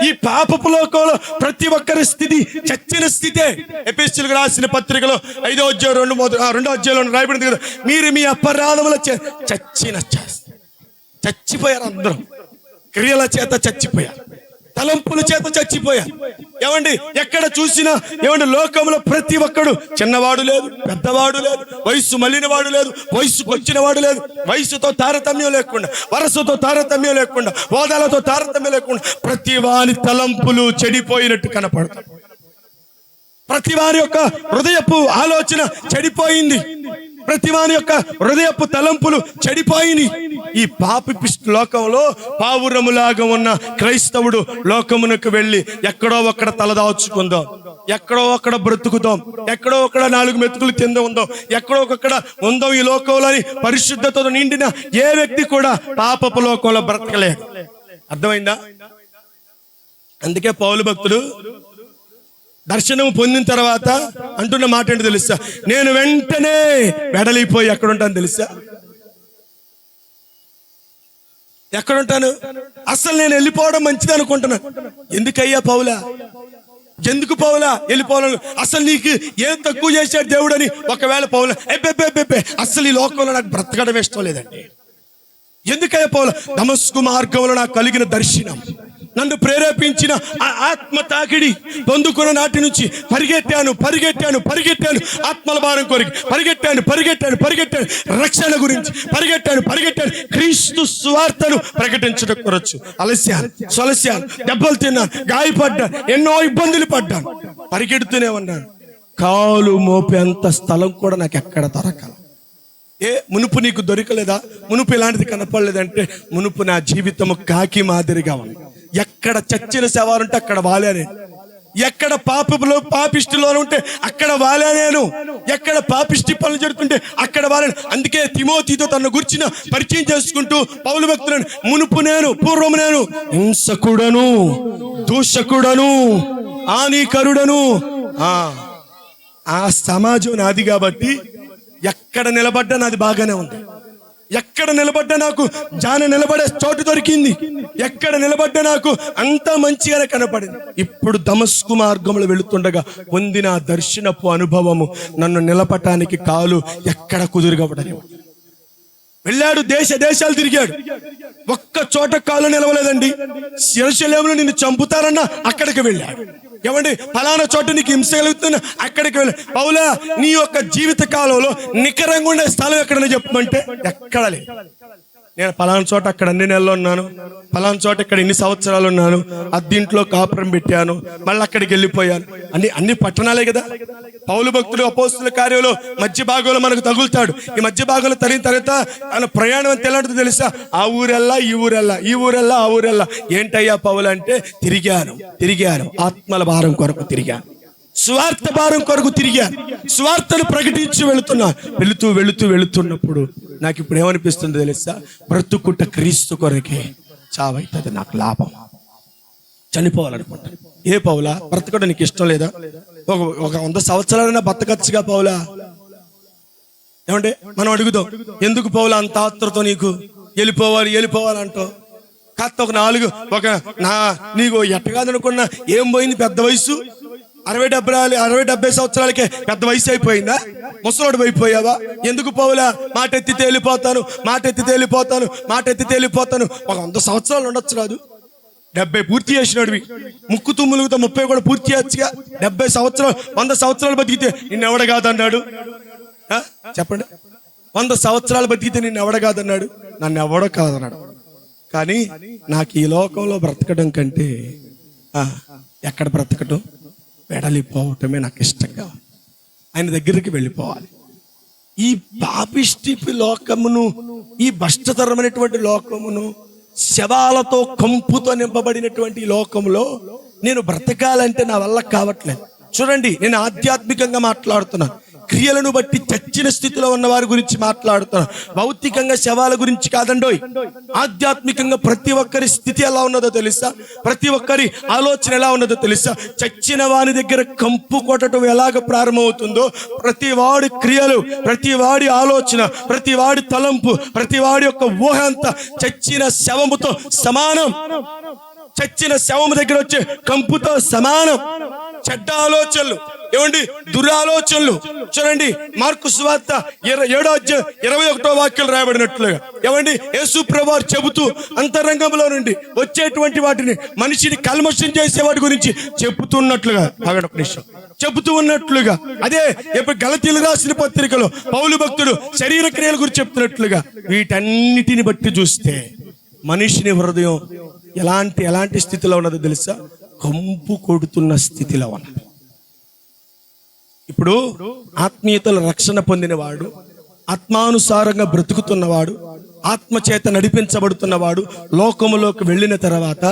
ఈ పాపపు లోకంలో ప్రతి ఒక్కరి స్థితి చచ్చిన స్థితే. ఎఫెసీయులకు రాసిన పత్రికలో 5వ అధ్యాయం 2వ అధ్యాయంలో రాయబడింది కదా, మీరు మీ అపరాధముల చచ్చిపోయారు. అందరూ క్రియల చేత చచ్చిపోయారు, తలంపుల చేత చచ్చిపోయారు. ఏమండి ఎక్కడ చూసినా ఏమండి లోకంలో ప్రతి ఒక్కడు, చిన్నవాడు లేదు, పెద్దవాడు లేదు, వయస్సు మళ్ళినవాడు లేదు, వయస్సుకు వచ్చినవాడు లేదు, వయస్సుతో తారతమ్యం లేకుండా, వరసతో తారతమ్యం లేకుండా, హోదాలతో తారతమ్యం లేకుండా ప్రతి వాని తలంపులు చెడిపోయినట్టు కనపడతాయి. ప్రతి వారి యొక్క హృదయపు ఆలోచన చెడిపోయింది, ప్రతి వాని యొక్క హృదయపు తలంపులు చెడిపోయినాయి. ఈ పాపిష్టి లోకంలో పావురములాగా ఉన్న క్రైస్తవుడు లోకమునకు వెళ్ళి ఎక్కడో ఒక్కడ తలదాచుకుందాం, ఎక్కడో ఒక్కడ బ్రతుకుదాం, ఎక్కడో ఒక్కడ 4 మెతుకులు తింద ఉందాం, ఎక్కడో ఒక్కడ ఉందాం ఈ లోకంలోని పరిశుద్ధతతో నిండిన ఏ వ్యక్తి కూడా పాపపు లోకంలో బ్రతకలేదు. అర్థమైందా? అందుకే పౌలు భక్తుడు దర్శనం పొందిన తర్వాత అంటున్న మాట ఏంటి తెలుసా? నేను వెంటనే వెడలిపోయి ఎక్కడుంటాను తెలుసా? ఎక్కడుంటాను? అసలు నేను వెళ్ళిపోవడం మంచిది అనుకుంటున్నాను. ఎందుకయ్యా పౌలా? ఎందుకు పౌలా వెళ్ళిపోవాలను? అసలు నీకు ఏం తక్కువ చేశాడు దేవుడు అని ఒకవేళ పౌలా ఎబ్బెబ్బెబ్బెబ్బే అసలు ఈ లోకంలో నాకు బ్రతకడం ఇష్టం లేదండి. ఎందుకయ్యా పౌలా? దమస్కు మార్గంలో నాకు కలిగిన దర్శనం, నన్ను ప్రేరేపించిన ఆ ఆత్మ తాకిడి పొందుకున్న నాటి నుంచి పరిగెట్టాను ఆత్మల భారం కోరిక పరిగెట్టాను రక్షణ గురించి పరిగెట్టాను క్రీస్తు సువార్తను ప్రకటించడం కొరచ్చు సొలస్యాను దెబ్బలు తిన్నాను, గాయపడ్డాను, ఎన్నో ఇబ్బందులు పడ్డాను, పరిగెడుతూనే ఉన్నాను. కాలు మోపేంత స్థలం కూడా నాకు ఎక్కడ దొరకల. మునుపు నీకు దొరకలేదా? మునుపు ఇలాంటిది కనపడలేదంటే మునుపు నా జీవితము కాకి మాదిరిగా ఉంది. ఎక్కడ చచ్చిన శవాలుంటే అక్కడ వాలే నేను, ఎక్కడ పాపిష్టిలో ఉంటే అక్కడ వాలే నేను, ఎక్కడ పాపిష్టి పనులు జరుగుతుంటే అక్కడ వాలేను. అందుకే తిమోతితో తన గురించిన పరిచయం చేసుకుంటూ పౌలు భక్తులను మునుపు నేను పూర్వము నేను హింసకుడను, దూషకుడను, హానికరుడను. ఆ సమాజం నాది కాబట్టి ఎక్కడ నిలబడ్డా నాది బాగానే ఉంది. ఎక్కడ నిలబడ్డా నాకు నిలబడే చోటు దొరికింది. ఎక్కడ నిలబడ్డా నాకు అంత మంచిగానే కనపడింది. ఇప్పుడు దమస్కు మార్గంలో వెళుతుండగా పొందిన దర్శనపు అనుభవము నన్ను నిలపటానికి కాలు ఎక్కడ కుదురుగబడని వెళ్ళాడు. దేశాలు తిరిగాడు, ఒక్క చోట కాలు నిలవలేదండి. యెరూషలేములో నిన్ను చంపుతారన్నా అక్కడికి వెళ్ళాడు. ఏమండి, ఫలానా చోట నీకు హింస కలుగుతున్నా అక్కడికి వెళ్ళాడు. పౌలా, నీ యొక్క జీవిత కాలంలో నికరంగా ఉండే స్థలం ఎక్కడని చెప్పమంటే ఎక్కడ లేదు. నేను ఫలానా చోట అక్కడ అన్ని నెలలు ఉన్నాను, ఫలానా చోట ఇక్కడ ఇన్ని సంవత్సరాలు ఉన్నాను, అద్దీంట్లో కాపురం పెట్టాను, మళ్ళీ అక్కడికి వెళ్ళిపోయాను. అన్ని పట్టణాలే కదా. పౌలు భక్తుడు అపోస్తుల కార్యంలో మధ్య భాగంలో మనకు తగులుతాడు. ఈ మధ్య భాగంలో తరిగిన తర్వాత ఆయన ప్రయాణం అంత ఎలాంటిదో తెలుసా? ఆ ఊరెల్లా ఈ ఊరెల్లా ఆ ఊరెల్లా. ఏంటయ్యా పౌలు అంటే తిరిగాను ఆత్మల భారం కొరకు తిరిగాను, స్వార్థ భారం కొరకు తిరిగాను, స్వార్థను ప్రకటించి వెళుతున్నప్పుడు నాకు ఇప్పుడు ఏమనిపిస్తుందో తెలుసా? బ్రతుకుట క్రీస్తు కొరకే, చావైతుంది నాకు లాభం. చనిపోవాలనుకుంటాను. ఏ పౌలా, బ్రతకడం నీకు ఇష్టం లేదా? ఒక 100 సంవత్సరాలైనా బతకచ్చుగా పౌలా. ఏమంటే మనం అడుగుదాం, ఎందుకు పౌలా అంత ఆత్రతో నీకు వెళ్ళిపోవాలంటావు? కాస్త నీకు ఎట్టగాదనుకున్నా ఏం పోయింది? పెద్ద వయసు 60-70 సంవత్సరాలకే పెద్ద వయసు అయిపోయిందా? ముసలోడు అయిపోయావా? ఎందుకు పౌలా? మాట ఎత్తితే వెళ్ళిపోతాను ఒక 100 సంవత్సరాలు ఉండొచ్చు రాదు? 70 పూర్తి చేసినాడువి, ముక్కు తుమ్ములుగుతా 30 కూడా పూర్తి చేయొచ్చుగా. 70 సంవత్సరాలు 100 సంవత్సరాలు బతికితే నిన్ను ఎవడ కాదన్నాడు? చెప్పండి. 100 సంవత్సరాలు బతికితే నిన్ను ఎవడ కాదన్నాడు? నన్ను ఎవడో కాదన్నాడు. కానీ నాకు ఈ లోకంలో బ్రతకడం కంటే ఎక్కడ బ్రతకటం, వెడలిపోవటమే నాకు ఇష్టంగా. ఆయన దగ్గరికి వెళ్ళిపోవాలి. ఈ పాపిష్టి లోకమును, ఈ భ్రష్టతరమైనటువంటి లోకమును, శవాలతో కంపుతో నింపబడినటువంటి లోకంలో నేను బ్రతకాలంటే నా వల్ల కావట్లేదు. చూడండి, నేను ఆధ్యాత్మికంగా మాట్లాడుతున్నాను, క్రియలను బట్టి చచ్చిన స్థితిలో ఉన్న వారి గురించి మాట్లాడుతున్నాను. భౌతికంగా శవాల గురించి కాదండోయ్. ఆధ్యాత్మికంగా ప్రతి ఒక్కరి స్థితి ఎలా ఉన్నదో తెలుసా? ప్రతి ఒక్కరి ఆలోచన ఎలా ఉన్నదో తెలుసా? చచ్చిన వారి దగ్గర కంపు కొట్టడం ఎలాగ ప్రారంభమవుతుందో, ప్రతి వాడి క్రియలు, ప్రతి వాడి ఆలోచన, ప్రతి వాడి తలంపు, ప్రతి వాడి యొక్క ఊహ అంతా చచ్చిన శవముతో సమానం. చచ్చిన శవము దగ్గర వచ్చే కంపుతో సమానం. చెడ్డ ఆలోచనలు, ఏమండి, దురాలోచనలు. చూడండి, మార్కు సువార్త 7:21 రాయబడినట్లుగా, ఏమండి, యేసు ప్రభువు చెబుతూ అంతరంగంలో నుండి వచ్చేటువంటి వాటిని, మనిషిని కల్మషం చేసే వాటి గురించి చెబుతూ ఉన్నట్లుగా, అదే ఇప్పుడు గలతీయులు రాసిన పత్రికలో పౌలు భక్తుడు శరీర క్రియల గురించి చెప్తున్నట్లుగా, వీటన్నిటిని బట్టి చూస్తే మనిషిని హృదయం ఎలాంటి స్థితిలో ఉన్నదో తెలుసా? కంపు కొడుతున్న స్థితిలో ఉన్నది. ఇప్పుడు ఆత్మీయతల రక్షణ పొందినవాడు, ఆత్మానుసారంగా బ్రతుకుతున్నవాడు, ఆత్మచేత నడిపించబడుతున్నవాడు, లోకములోకి వెళ్ళిన తర్వాత,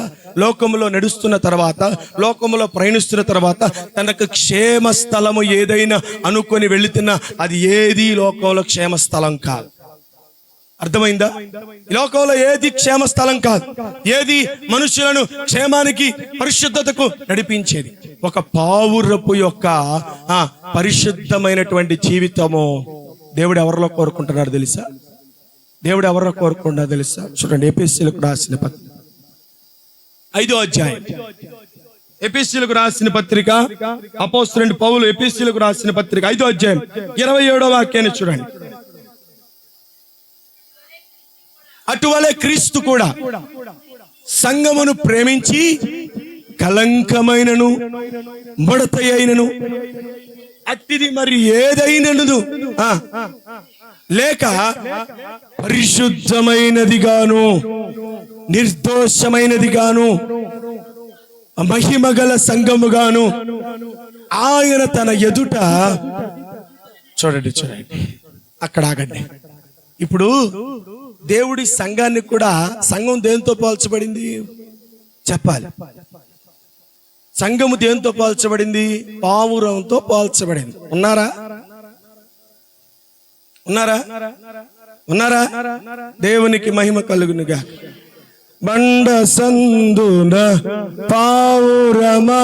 లోకములో నడుస్తున్న తర్వాత, లోకములో ప్రయాణిస్తున్న తర్వాత తనకు క్షేమ స్థలము ఏదైనా అనుకొని వెళుతున్నా అది ఏది లోకంలో క్షేమ స్థలం కాదు. అర్థమైందా? ఈ లోకంలో ఏది క్షేమ స్థలం కాదు. ఏది మనుషులను క్షేమానికి, పరిశుద్ధతకు నడిపించేది. ఒక పావురపు యొక్క పరిశుద్ధమైనటువంటి జీవితము దేవుడు ఎవరిలో కోరుకుంటున్నాడు తెలుసా? దేవుడు ఎవరిలో కోరుకుంటున్నాడు తెలుసా? చూడండి, ఎఫెసీయులకు రాసిన పత్రిక 5వ అధ్యాయం ఎఫెసీయులకు రాసిన పత్రిక అపోస్తలుడైన పౌలు ఎఫెసీయులకు రాసిన పత్రిక 5వ అధ్యాయం 27వ వాక్యాన్ని చూడండి. అటువలే క్రీస్తు కూడా సంఘమును ప్రేమించి కలంకమైనను ముడత అయినను అట్టిది మరి ఏదైనను లేక పరిశుద్ధమైనదిగాను నిర్దోషమైనదిగాను మహిమగల సంఘముగాను ఆయన తన ఎదుట చూడండి అక్కడ ఆగండి. ఇప్పుడు దేవుడి సంఘాన్ని కూడా, సంఘం దేంతో పోల్చబడింది చెప్పాలి. సంఘము దేంతో పోల్చబడింది? పావురంతో పోల్చబడింది. ఉన్నారా? దేవునికి మహిమ కలుగునుగా. బండ సందున పావురమా,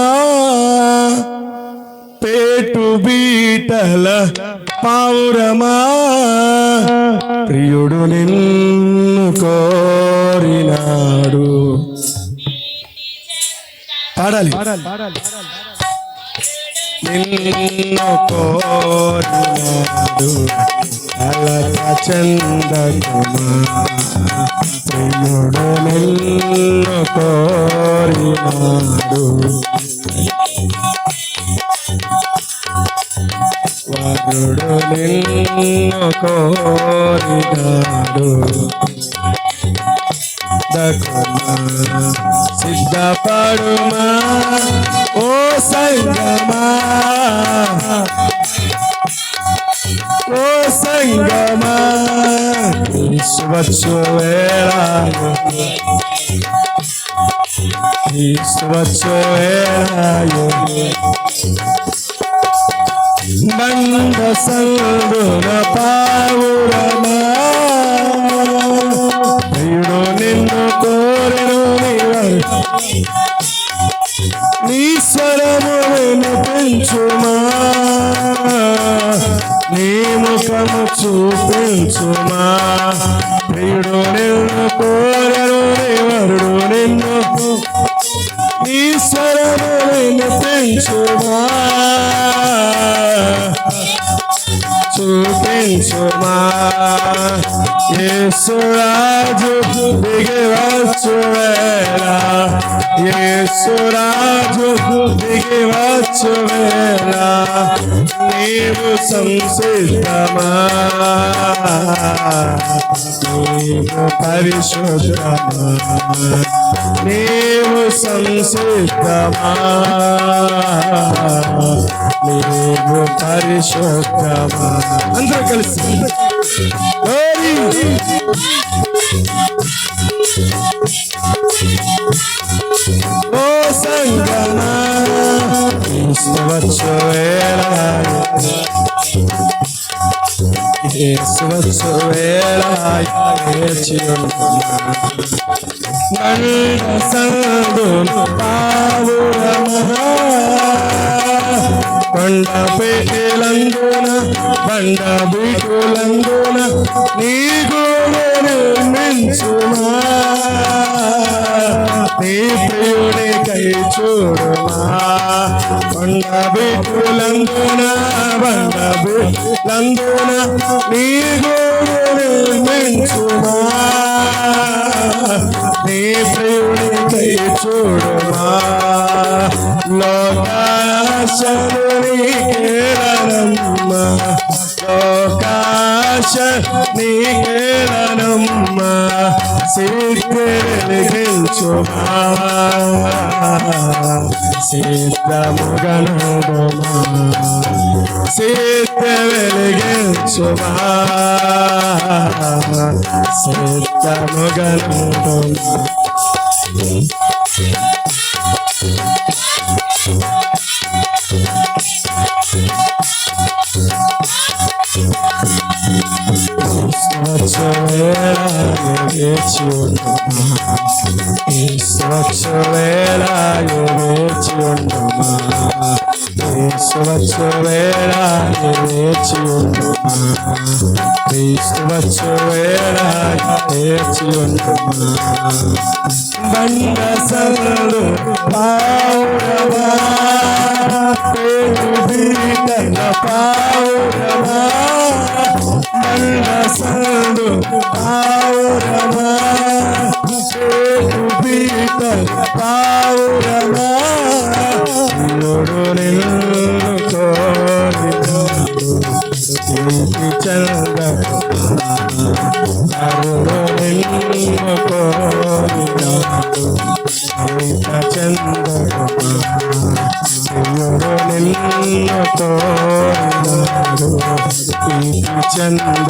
పేటు బీటల పావురమా, ప్రియుడు నిన్ను కోరినాడు. పాడాలి. నిన్ను కోరినాడు అలక చందకుమా, ప్రియుడు నిన్ను కోరినాడు. వరుడు నిన్ను కోరినాడు. సిద్ధపడుమా ఓ సంగమా, ఓ సంగమా, వచ్చు వేళ, వచ్చు వేళ, బండ సందున పావురమా, ప్రియుడు నిన్ను కోరెను. నీ స్వరము వినిపించుమా, నీ ముఖము చూపించుమా, ప్రియుడు నిన్ను కోరెను. వరుడు నిన్ను నీ స్వరము వినిపించుమా, చూపించుమా. యేసురాజు దిగివచ్చు వేళ, యేసురాజు దిగివచ్చు వేళ, నీవు సంసిద్ధమా, నీవు పరిశుద్ధమా, నీవు సంసిద్ధమా, నీవు పరిశుద్ధమా. అందరూ కలిసి ఓ సంగమా, వచ్చు వేళ, వచ్చు వేళ, బండ సందున పావురమా, కొండ పేటలందున బండ బీటులందున నీ గూడు నిర్మించుమా, నీ ప్రియుని కై చూడుమా. కొండ బీటులందున బండ బీటులందున నీ గూడు నిర్మించుమా, నీ ప్రియుని కై చూడుమా. లోకాశను నీకేలనమ్మా, లోకాశ నీకేలనమ్మా, సిద్ధి వెలిగించుమా, సిద్ధముగనుడుమా, సిద్ధి వెలిగించుమా, సిద్ధముగనుడుమా. వచ్చు వేళ వేచి ఉండుమా యేసు వచ్చు వేళ వేచి ఉండుమా యేసు వచ్చు వేళ వేచి ఉండుమా యేసు వచ్చు వేళ వేచి ఉండుమా బండ సల్లు పావురమా పేరు బీటల పావురమా బండ సల్లు పావురమా పేరు బీటల పావురమా నిన్ను కోరినాడు చంద నిన్ను కోరినాడు చంద నిన్ను కోరినాడు చంద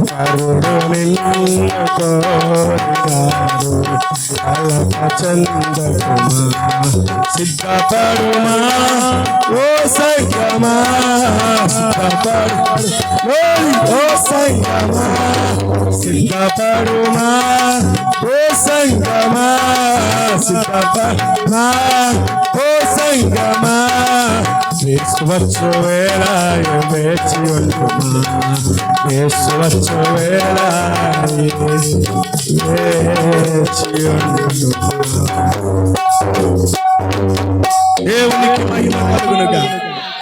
కరుడు నిన్ను కోరినాడు అలక చంద సిద్ధపడుమా ఓ సంగమా సిద్ధపడు ఓ సంగమా సిద్ధపడుమా ఓ సంగమా సిద్ధపడుమా ఓ సంగమా యేసు వేళ వేచి ఉండుమా యేసు వచ్చు వేళ వేచి ఉండుమా. దేవునికి మహిమ కలుగునుగా.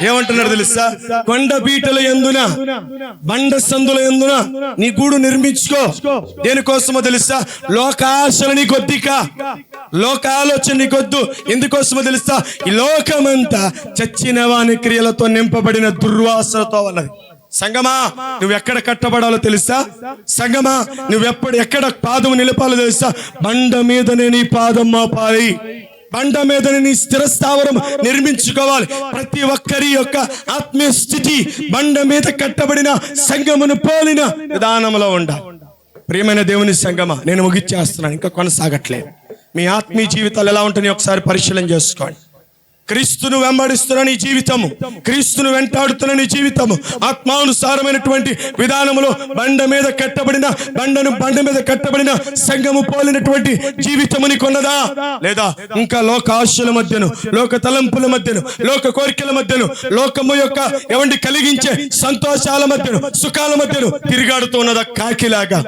ఏమంటున్నాడు తెలుసా? కొండ పీటల ఎందున బండ సందుల ఎందున నీ గూడు నిర్మించుకో. దేనికోసమో తెలుసా? లోకాశలు నీ కొద్దిక, లోక ఆలోచన నీకొద్దు. ఎందుకోసమో తెలుసా? ఈ లోకమంతా చచ్చిన వాని క్రియలతో నింపబడిన దుర్వాసనతో ఉన్నది. సంగమా, నువ్వెక్కడ కట్టబడాలో తెలుసా? సంగమా, ఎక్కడ పాదం నిలపాలో తెలుసా? బండ మీదనే నీ పాదం మోపాలి, బండ మీదనే నీ స్థిరస్థావరం నిర్మించుకోవాలి. ప్రతి ఒక్కరి యొక్క ఆత్మీయ స్థితి బండ మీద కట్టబడిన సంగమును పోలిన విధానంలో ఉండాలి. ప్రియమైన దేవుని సంగమా, నేను ముగిచ్చేస్తున్నాను, ఇంకా కొనసాగట్లేదు. మీ ఆత్మీయ జీవితాలు ఎలా ఉంటాయో ఒకసారి పరిశీలన చేసుకోండి. క్రీస్తును వెంబడిస్తున్న నీ జీవితము, క్రీస్తును వెంటాడుతున్న నీ జీవితము ఆత్మానుసారమైనటువంటి విధానములో బండ మీద కట్టబడిన సంఘము పోలినటువంటి జీవితము నీకున్నదా? లేదా ఇంకా లోక ఆశల మధ్యను, లోక తలంపుల మధ్యను, లోక కోరికల మధ్యను, లోకము యొక్క కలిగించే సంతోషాల మధ్యను, సుఖాల మధ్యను తిరిగాడుతూ ఉన్నదా కాకిలాగా?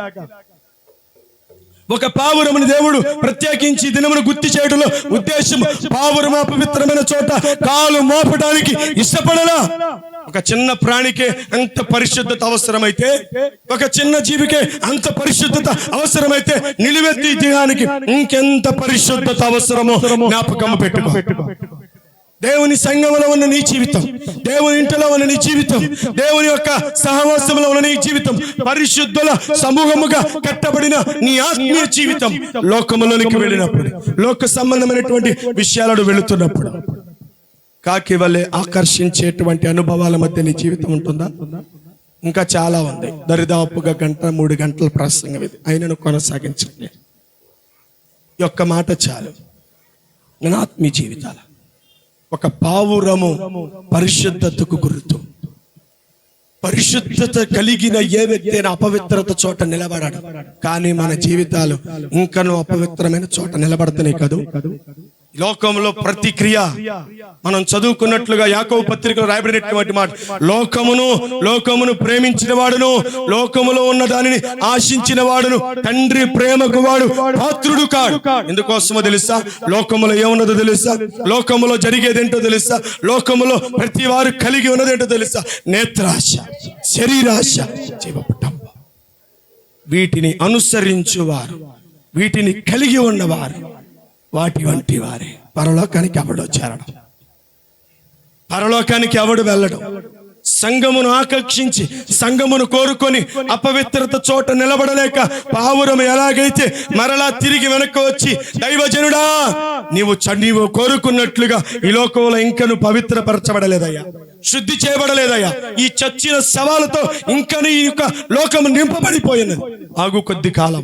ఒక పావురముని దేవుడు ప్రత్యేకించి దినమును గుర్తు చేయడంలో ఉద్దేశం, పావురము అపవిత్రమైన చోట కాలు మోపడానికి ఇష్టపడలా. ఒక చిన్న ప్రాణికే అంత పరిశుద్ధత అవసరమైతే, ఒక చిన్న జీవికే అంత పరిశుద్ధత అవసరమైతే, నిలువెత్తి దేహానికి ఇంకెంత పరిశుద్ధత అవసరమో జ్ఞాపకం పెట్టుకో. దేవుని సంఘములో ఉన్న నీ జీవితం, దేవుని ఇంటిలో ఉన్న నీ జీవితం, దేవుని యొక్క సహవాసంలో ఉన్న నీ జీవితం, పరిశుద్ధుల సమూహముగా కట్టబడిన నీ ఆత్మీయ జీవితం లోకములోనికి వెళ్ళినప్పుడు, లోక సంబంధమైనటువంటి విషయాలను వెళుతున్నప్పుడు కాకి వల్లే ఆకర్షించేటువంటి అనుభవాల మధ్య నీ జీవితం ఉంటుందా? ఇంకా చాలా ఉంది. దరిదాపుగా 2-3 గంటల ప్రసంగం ఇది, అయినను కొనసాగించండి. ఈ ఒక్క మాట చాలు. మన ఆత్మీయ జీవితాల ఒక పావురము పరిశుద్ధతకు గుర్తు. పరిశుద్ధత కలిగిన ఏ వ్యక్తి అయినా అపవిత్రత చోట నిలబడాడు. కానీ మన జీవితాలు ఇంకనూ అపవిత్రమైన చోట నిలబడుతున్నాయి కదూ. లోకంలో ప్రతి క్రియ మనం చదువుకున్నట్లుగా యాకోబు పత్రికలో రాయబడినటువంటి మాట, లోకమును ప్రేమించిన వాడును, లోకములో ఉన్న దానిని ఆశించిన వాడును తండ్రి ప్రేమకు వాడు పాత్రుడు కాడు. ఎందుకోసమో తెలుసా? లోకములో ఏమున్నదో తెలుసా? లోకములో జరిగేదేంటో తెలుసా? లోకములో ప్రతి వారు కలిగి ఉన్నదేంటో తెలుసా? నేత్రాశ, శరీరాశ, జీవపుటంబం. వీటిని అనుసరించువారు, వీటిని కలిగి ఉన్నవారు వాటి వంటి వారే పరలోకానికి ఎవడు చేరడం, పరలోకానికి ఎవడు వెళ్ళడం. సంఘమును ఆకర్షించి, సంఘమును కోరుకొని అపవిత్రత చోట నిలబడలేక పావురం ఎలాగైతే మరలా తిరిగి వెనక్కి వచ్చి, దైవజనుడా నీవు కోరుకున్నట్లుగా ఈ లోకంలో ఇంకా నువ్వు పవిత్రపరచబడలేదయ్యా, శుద్ధి చేయబడలేదయ్యా, ఈ చచ్చిన శవాలతో ఇంకా నీ యొక్క లోకము నింపబడిపోయినది. ఆగు కొద్ది కాలం,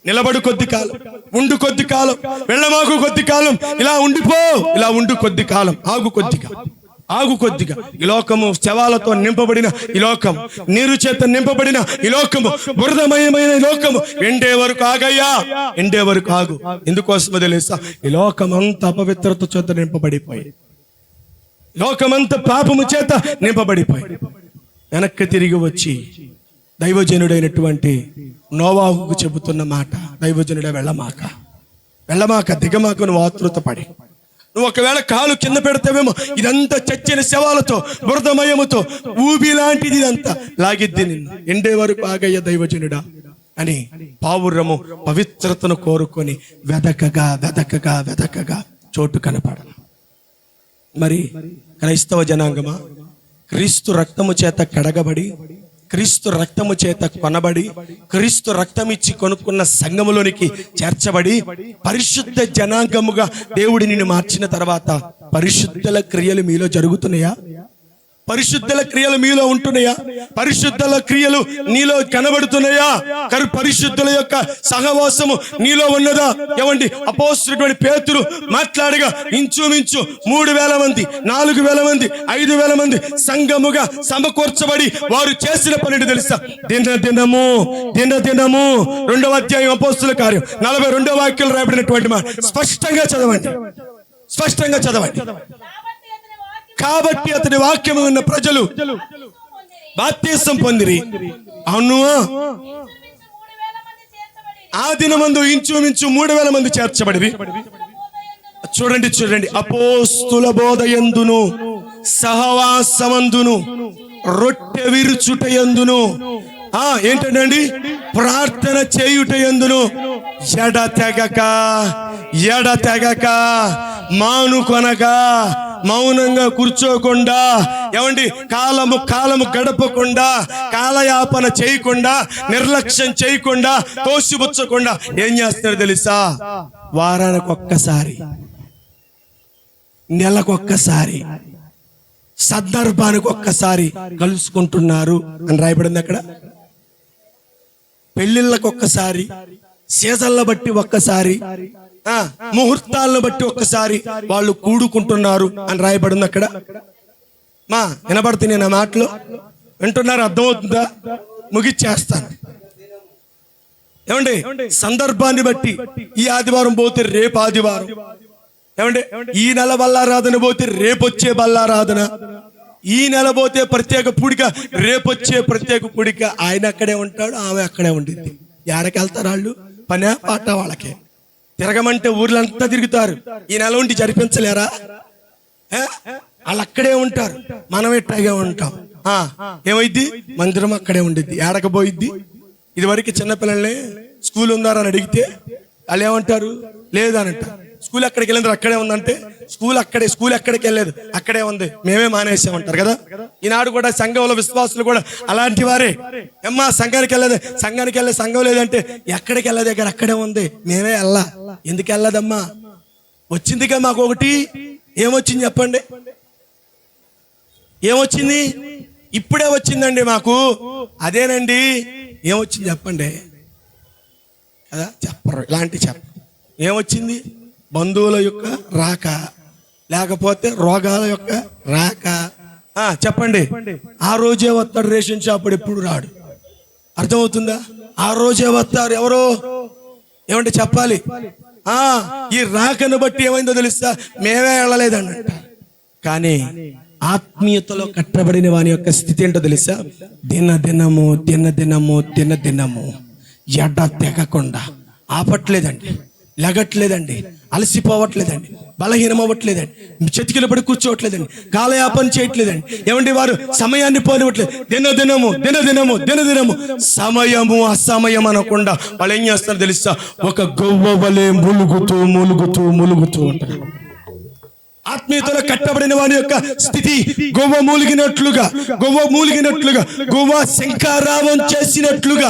నిలబడు కొద్ది కాలం, ఉండు కొద్ది కాలం, వెళ్ళమాకు కొద్ది కాలం, ఇలా ఉండిపో, ఇలా ఉండు కొద్ది కాలం, ఆగు కొద్దిగా. ఆగు కొద్దిగా. ఈ లోకము శవాలతో నింపబడిన ఈ లోకం, నీరు చేత నింపబడిన ఈ లోకము, బురదమయమైన ఈ లోకము ఎండే వరకు ఆగయ్యా, ఎండే వరకు ఆగు. ఎందుకోసమో తెలుసా? ఈ లోకమంతా అపవిత్రత చేత నింపబడిపోయి, లోకమంతా పాపము చేత నింపబడిపోయి వెనక్కి తిరిగి వచ్చి దైవజనుడైనటువంటి నోవాహుకు చెబుతున్న మాట, దైవజనుడే వెళ్ళమాక దిగమాక, నువ్వు ఆతృత పడి, నువ్వు ఒకవేళ కాలు కింద పెడతావేమో ఇదంతా చచ్చిన శవాలతో బురదమయముతో ఊబి లాంటిది ఇదంతా లాగిద్ది నిన్ను, ఎండే వరకు ఆగయ్య దైవజనుడా అని పావురము పవిత్రతను కోరుకొని వెదకగా చోటు కనపడను. మరి క్రైస్తవ జనాంగమా, క్రీస్తు రక్తము చేత కడగబడి, క్రీస్తు రక్తము చేత కొనబడి, క్రీస్తు రక్తం ఇచ్చి కొనుక్కున్న సంఘములోనికి చేర్చబడి పరిశుద్ధ జనాంగముగా దేవుడు నిన్ను మార్చిన తర్వాత పరిశుద్ధుల క్రియలు మీలో జరుగుతున్నాయా? పరిశుద్ధుల క్రియలు మీలో ఉంటున్నాయా? పరిశుద్ధుల క్రియలు నీలో కనబడుతున్నాయా? పరిశుద్ధుల యొక్క సహవాసము నీలో ఉన్నదా? ఏమండి, అపోస్తలుడైన పేతురు మాట్లాడగా ఇంచుమించు 3000 మంది, 4000 మంది, 5000 మంది సంఘముగా సమకూర్చబడి వారు చేసిన పని తెలుసా? దినదినము 2వ అధ్యాయం అపోస్తలుల కార్యం 42వ వాక్యం రాయబడినటువంటి మాట స్పష్టంగా చదవండి. కాబట్టి అతని వాక్యము ఉన్న ప్రజలు బాప్తిసం పొందిరి. అవును, ఆ దినమందు ఇంచుమించు 3000 మంది చేర్చబడిరి. చూడండి, అపోస్తుల బోధయందును, సహవాసమందును, రొట్టె విరుచుటయందును, ఏంటండి, ప్రార్థన చేయుటయందును ఎడతెగక మానుకొనగా, మౌనంగా కూర్చోకుండా, ఏమండి, కాలము గడపకుండా, కాలయాపన చేయకుండా, నిర్లక్ష్యం చేయకుండా, తోసిపుచ్చకుండా ఏం చేస్తారు తెలుసా? వారానికి ఒక్కసారి, నెలకొక్కసారి, సందర్భానికి ఒక్కసారి కలుసుకుంటున్నారు అని రాయబడింది అక్కడ. పెళ్లిళ్ళకు ఒక్కసారి, సీజన్ల బట్టి ఒక్కసారి, ముహూర్తాలను బట్టి ఒక్కసారి వాళ్ళు కూడుకుంటున్నారు అని రాయబడింది అక్కడ. వినబడుతుంది నా మాటలు? వింటున్నారు? అర్థమవుతుందా? ముగిచ్చేస్తాను. ఏమండి, సందర్భాన్ని బట్టి ఈ ఆదివారం పోతే రేపు ఆదివారం, ఏమండి, ఈ నెల బల్లారాధన పోతే రేపొచ్చే బల్లారాధన, ఈ నెల పోతే ప్రత్యేక పూడిక, రేపొచ్చే ప్రత్యేక పూడిక. ఆయన అక్కడే ఉంటాడు, ఆమె అక్కడే ఉండిద్ది. ఎక్కడికి వెళ్తారు వాళ్ళు? పనే పాట వాళ్ళకే. తిరగమంటే ఊర్లంతా తిరుగుతారు. ఈ నెల ఉండి జరిపించలేరా? వాళ్ళు అక్కడే ఉంటారు, మనం ఎట్టాగే ఉంటాం. ఏమైద్ది? మందిరం అక్కడే ఉండిద్ది. ఏడకపోయిద్ది. ఇదివరకు చిన్నపిల్లల్ని స్కూల్ ఉందారని అడిగితే వాళ్ళు ఏమంటారు? లేదని అంటారు. స్కూల్ ఎక్కడికి వెళ్ళింది? అక్కడే ఉందంటే స్కూల్ ఎక్కడికి వెళ్ళలేదు, అక్కడే ఉంది, మేమే మానేసామంటారు కదా. ఈనాడు కూడా సంఘంలో విశ్వాసులు కూడా అలాంటి వారే. అమ్మా సంఘానికి వెళ్ళదు, సంఘం లేదంటే ఎక్కడికి వెళ్ళదు, దగ్గర అక్కడే ఉంది, మేమే వెళ్ళా. ఎందుకు వెళ్ళదమ్మా? వచ్చిందిగా మాకు ఒకటి. ఏమొచ్చింది చెప్పండి? ఏమొచ్చింది? ఇప్పుడే వచ్చిందండి మాకు. అదేనండి, ఏమొచ్చింది చెప్పండి కదా. చెప్పరు, ఇలాంటి చెప్పరు. ఏమొచ్చింది? బంధువుల యొక్క రాక, లేకపోతే రోగాల యొక్క రాక. చెప్పండి. ఆ రోజే వస్తాడు రేషన్ షాప్, ఎప్పుడు రాడు. అర్థమవుతుందా? ఆ రోజే వస్తారు ఎవరో. ఏమంటే చెప్పాలి. ఈ రాకను బట్టి ఏమైందో తెలుసా? మేమే వెళ్ళలేదన్నట్ట. కానీ ఆత్మీయతలో కట్టబడిన వాని యొక్క స్థితి ఏంటో తెలుసా? దినదినము ఎడ తెగకుండా ఆపట్లేదండి, లెగట్లేదండి, అలసిపోవట్లేదండి, బలహీనం అవ్వట్లేదండి, చెతికిల పడి కూర్చోవట్లేదండి, కాలయాపన చేయట్లేదండి. ఏమండి, వారు సమయాన్ని పోనివ్వట్లేదు. దినదినము సమయము అసమయం అనకుండా వాళ్ళు ఏం చేస్తారు తెలుసా? ఒక గొవ్వ వలె మూలుగుతూ ఉంటారు. ఆత్మీయతలో కట్టబడిన వారి యొక్క స్థితి గొవ్వ మూలిగినట్లుగా, గొవ్వ శంఖారావం చేసినట్లుగా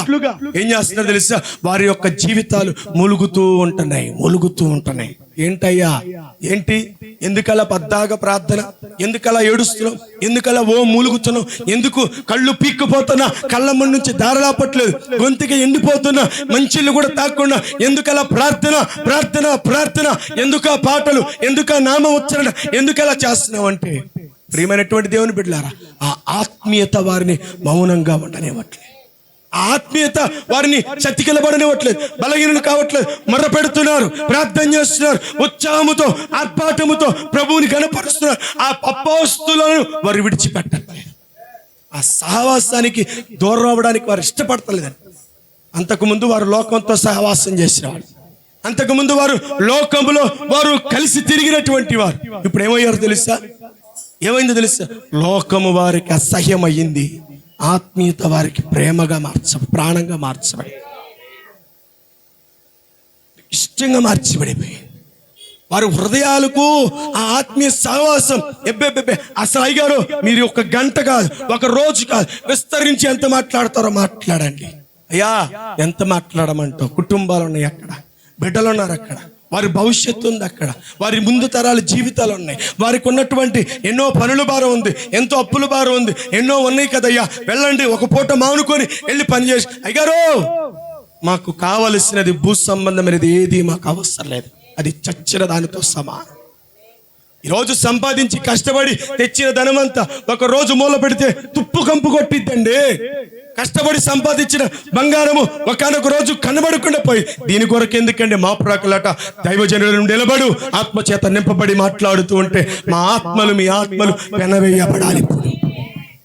ఏం చేస్తున్నారు తెలుసా? వారి యొక్క జీవితాలు మూలుగుతూ ఉంటున్నాయి. ఏంటయ్యా? ఏంటి? ఎందుకలా పద్దాగా ప్రార్థన? ఎందుకలా ఏడుస్తున్నావు? ఎందుకలా మూలుగుతున్నావు? ఎందుకు కళ్ళు పీక్కుపోతున్నా, కళ్ళ ముందు నుంచి దారలాపట్లేదు, గొంతుకి ఎండిపోతున్నా, మంచిళ్ళు కూడా తాకుండా ఎందుకలా ప్రార్థన? ఎందుక పాటలు? ఎందుక నామ ఉచ్చరణ? ఎందుకలా చేస్తున్నావు అంటే ప్రియమైనటువంటి దేవుని బిడ్డలారా, ఆ ఆత్మీయత వారిని మౌనంగా ఉండనివ్వట్లేదు. ఆ ఆత్మీయత వారిని చతికిలబడనివ్వట్లేదు, బలహీనలు కావట్లేదు. మొర్ర పెడుతున్నారు, ప్రార్థన చేస్తున్నారు, ఉత్సాహముతో ఆర్భాటముతో ప్రభువుని గణపరుస్తున్నారు. ఆ అపోస్తులను వారు విడిచిపెట్టట్లేదు. ఆ సహవాసానికి దూరం అవ్వడానికి వారు ఇష్టపడతలేదండి. అంతకుముందు వారు లోకంతో సహవాసం చేసేవారు. అంతకుముందు వారు లోకములో వారు కలిసి తిరిగినటువంటి వారు. ఇప్పుడు ఏమయ్యారు తెలుసా? ఏమైందో తెలుసా? లోకము వారికి అసహ్యం అయ్యింది, ఆత్మీయత వారికి ప్రేమగా ప్రాణంగా మార్చబడి, ఇష్టంగా మార్చిబడిపోయింది. వారి హృదయాలకు ఆ ఆత్మీయ సహవాసం ఎబ్బెబ్బెబ్బే. అసలు అయ్యారు, మీరు ఒక గంట కాదు, ఒక రోజు కాదు, విస్తరించి ఎంత మాట్లాడతారో మాట్లాడండి. అయ్యా ఎంత మాట్లాడమంటావు? కుటుంబాలు ఉన్నాయి అక్కడ, బిడ్డలు ఉన్నారు అక్కడ, వారి భవిష్యత్తు ఉంది అక్కడ, వారి ముందు తరాల జీవితాలు ఉన్నాయి, వారికి ఉన్నటువంటి ఎన్నో పనుల భారం ఉంది, ఎంతో అప్పుల భారం ఉంది, ఎన్నో ఉన్నాయి కదయ్యా. వెళ్ళండి, ఒక పూట మానుకొని వెళ్ళి పనిచేసి, అయ్యారు మాకు కావలసినది భూ సంబంధమైనది ఏది మాకు అవసరం లేదు, అది చచ్చిన దానితో సమానం. ఈరోజు సంపాదించి కష్టపడి తెచ్చిన ధనమంతా ఒక రోజు మూల పెడితే తుప్పు కంపు కొట్టిద్దండి. కష్టపడి సంపాదించిన బంగారము ఒకనొక రోజు కనబడకుండా పోయి, దీని కొరకు ఎందుకండి మా ప్రాకులట దైవజనులను నిలబడు, ఆత్మచేత నింపబడి మాట్లాడుతూ ఉంటే మా ఆత్మలు మీ ఆత్మలు పెనవేయబడాలి. ఇప్పుడు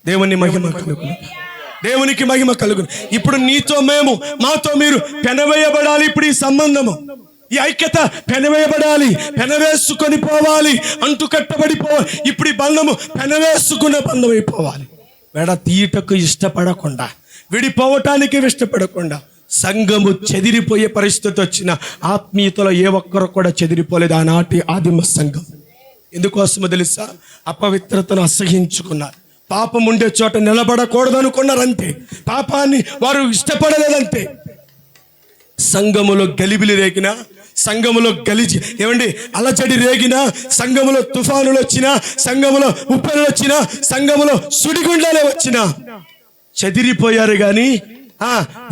దేవుని మహిమ కలుగును, దేవునికి మహిమ కలుగును. ఇప్పుడు నీతో మేము, మాతో మీరు పెనవేయబడాలి. ఇప్పుడు ఈ సంబంధము, ఈ ఐక్యత పెనవేయబడాలి, పెనవేసుకొని పోవాలి, అంటు కట్టబడిపోవాలి. ఇప్పుడు ఈ బంధము పెనవేసుకున్న బంధం అయిపోవాలి. వెడ తీయటకు ఇష్టపడకుండా, విడిపోవటానికి ఇష్టపడకుండా సంఘము చెదిరిపోయే పరిస్థితి వచ్చిన ఆత్మీయతలో ఏ ఒక్కరు కూడా చెదిరిపోలేదు ఆనాటి ఆదిమ సంఘం. ఎందుకోసమో తెలుసా? అపవిత్రతను అసహించుకున్నారు, పాపం ఉండే చోట నిలబడకూడదు అనుకున్నారు అంతే, పాపాన్ని వారు ఇష్టపడలేదంతే. సంఘములో గలిబిలి రేగినా, సంఘములో గలిజి ఏమండి అలజడి రేగినా, సంఘములో తుఫానులు వచ్చినా, సంఘములో ఉప్పెనలు వచ్చినా, సంఘములో సుడిగుండాలే వచ్చినా చెదిరిపోయారు కానీ,